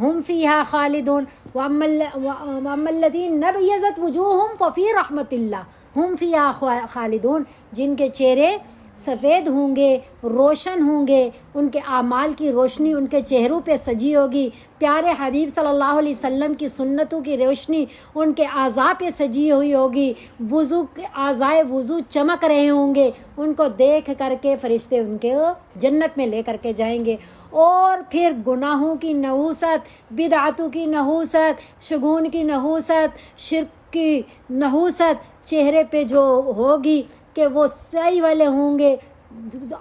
ہم فیہا خالدون، واما الذین ابیضت وجوہہم ففی رحمت اللہ ہم فیہا خالدون. جن کے چہرے سفید ہوں گے، روشن ہوں گے، ان کے اعمال کی روشنی ان کے چہروں پہ سجی ہوگی، پیارے حبیب صلی اللہ علیہ وسلم کی سنتوں کی روشنی ان کے اعضاء پہ سجی ہوئی ہوگی، وضو اعضائے وضو چمک رہے ہوں گے، ان کو دیکھ کر کے فرشتے ان کے جنت میں لے کر کے جائیں گے. اور پھر گناہوں کی نحوست، بدعتوں کی نحوست، شگون کی نحوست، شرک کی نحوست چہرے پہ جو ہوگی کہ وہ صحیح والے ہوں گے،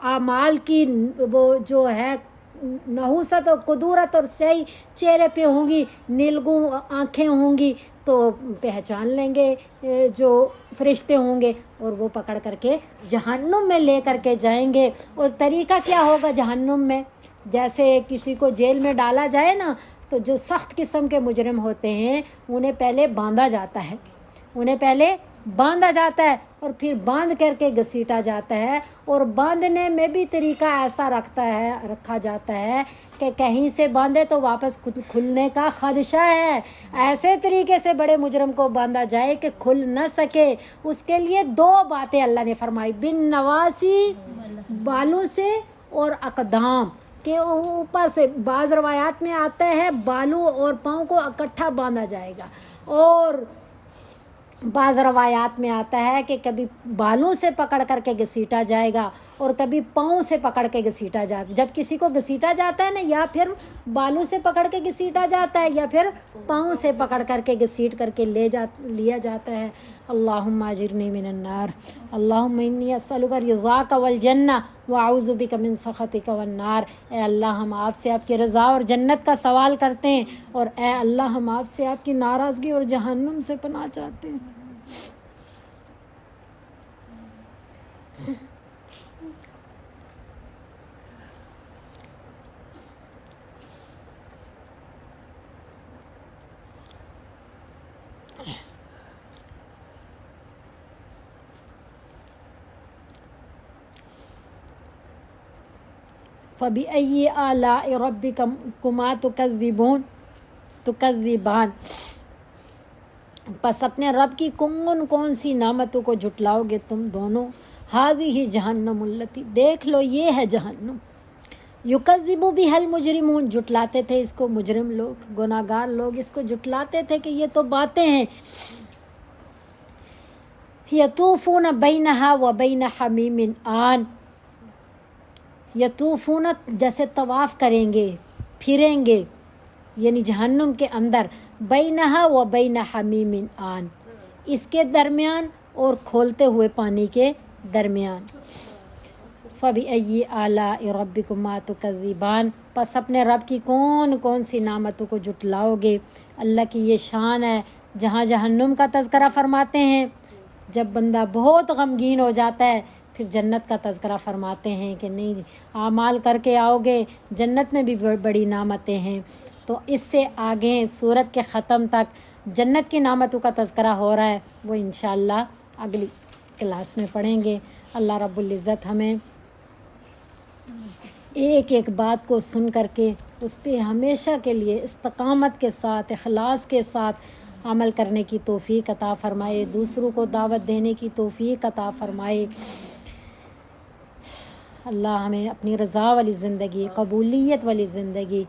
اعمال کی وہ جو ہے نحوست اور قدورت اور صحیح چہرے پہ ہوں گی، نیلگوں آنکھیں ہوں گی، تو پہچان لیں گے جو فرشتے ہوں گے، اور وہ پکڑ کر کے جہنم میں لے کر کے جائیں گے. اور طریقہ کیا ہوگا جہنم میں؟ جیسے کسی کو جیل میں ڈالا جائے نا، تو جو سخت قسم کے مجرم ہوتے ہیں انہیں پہلے باندھا جاتا ہے اور پھر باندھ کر کے گھسیٹا جاتا ہے. اور باندھنے میں بھی طریقہ ایسا رکھا جاتا ہے کہ کہیں سے باندھے تو واپس کھلنے کا خدشہ ہے. ایسے طریقے سے بڑے مجرم کو باندھا جائے کہ کھل نہ سکے. اس کے لیے 2 باتیں اللہ نے فرمائی، بن نواسی، بالوں سے، اور اقدام کہ اوپر سے. بعض روایات میں آتا ہے بالوں اور پاؤں کو اکٹھا باندھا جائے گا، اور بعض روایات میں آتا ہے کہ کبھی بالوں سے پکڑ کر کے گھسیٹا جائے گا اور کبھی پاؤں سے پکڑ کے گھسیٹا جاتا ہے. جب کسی کو گھسیٹا جاتا ہے نا، یا پھر بالوں سے پکڑ کے گھسیٹا جاتا ہے یا پھر پاؤں سے پکڑ کر کے گھسیٹ کر کے لیا جاتا ہے. اللہم اجرنی من النار، اللہم انی اسألک رضاک والجنہ واعوذ بک من سخطک والنار. اے اللہ ہم آپ سے آپ کی رضا اور جنت کا سوال کرتے ہیں، اور اے اللہ ہم آپ سے آپ کی ناراضگی اور جہنم سے پناہ چاہتے ہیں. فَبِأَيِّ آلَاءِ رَبِّكُمَا تُكَذِّبَانِ. پس اپنے رب کی کون سی نعمتوں کو جھٹلاؤ گے تم دونوں. ہذہ جہنم التی، دیکھ لو یہ ہے جہنم. یکذب بہا المجرمون، جھٹلاتے تھے اس کو مجرم لوگ، گناہ گار لوگ اس کو جھٹلاتے تھے کہ یہ تو باتیں ہیں. یطوفون بینہا وبین حمیم آن، یطوفون جیسے طواف کریں گے، پھریں گے، یعنی جہنم کے اندر، بینہا وبین حمیم آن، اس کے درمیان اور کھولتے ہوئے پانی کے درمیان. فَبِأَيِّ آلَاءِ رَبِّكُمَا تُكَذِّبَانِ، پس اپنے رب کی کون سی نعمتوں کو جھٹلاؤ گے. اللہ کی یہ شان ہے. جہاں جہنم کا تذکرہ فرماتے ہیں جب بندہ بہت غمگین ہو جاتا ہے، پھر جنت کا تذکرہ فرماتے ہیں کہ نہیں اعمال کر کے آؤ گے، جنت میں بھی بڑی نعمتیں ہیں. تو اس سے آگے سورت کے ختم تک جنت کی نعمتوں کا تذکرہ ہو رہا ہے، وہ انشاءاللہ اگلی کلاس میں پڑھیں گے. اللہ رب العزت ہمیں ایک بات کو سن کر کے اس پہ ہمیشہ کے لیے استقامت کے ساتھ، اخلاص کے ساتھ عمل کرنے کی توفیق عطا فرمائے، دوسروں کو دعوت دینے کی توفیق عطا فرمائے. اللہ ہمیں اپنی رضا والی زندگی، قبولیت والی زندگی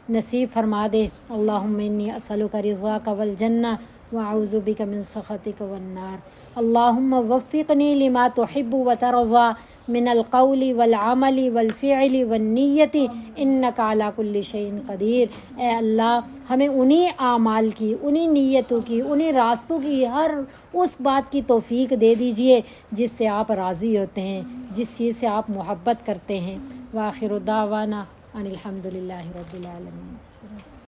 نصیب فرما دے. اللہم انی اسألک رضاک والجنہ واعوذ بک من سخطک والنار. اللہم وفقنی لما تحب وترضى من القول والعمل والفعل والنیت انک علی کل شیء قدیر. اے اللہ ہمیں انہی اعمال کی، انہی نیتوں کی، انہی راستوں کی، ہر اس بات کی توفیق دے دیجئے جس سے آپ راضی ہوتے ہیں، جس چیز سے آپ محبت کرتے ہیں. وآخر دعوانا ان الحمد للہ رب العالمین.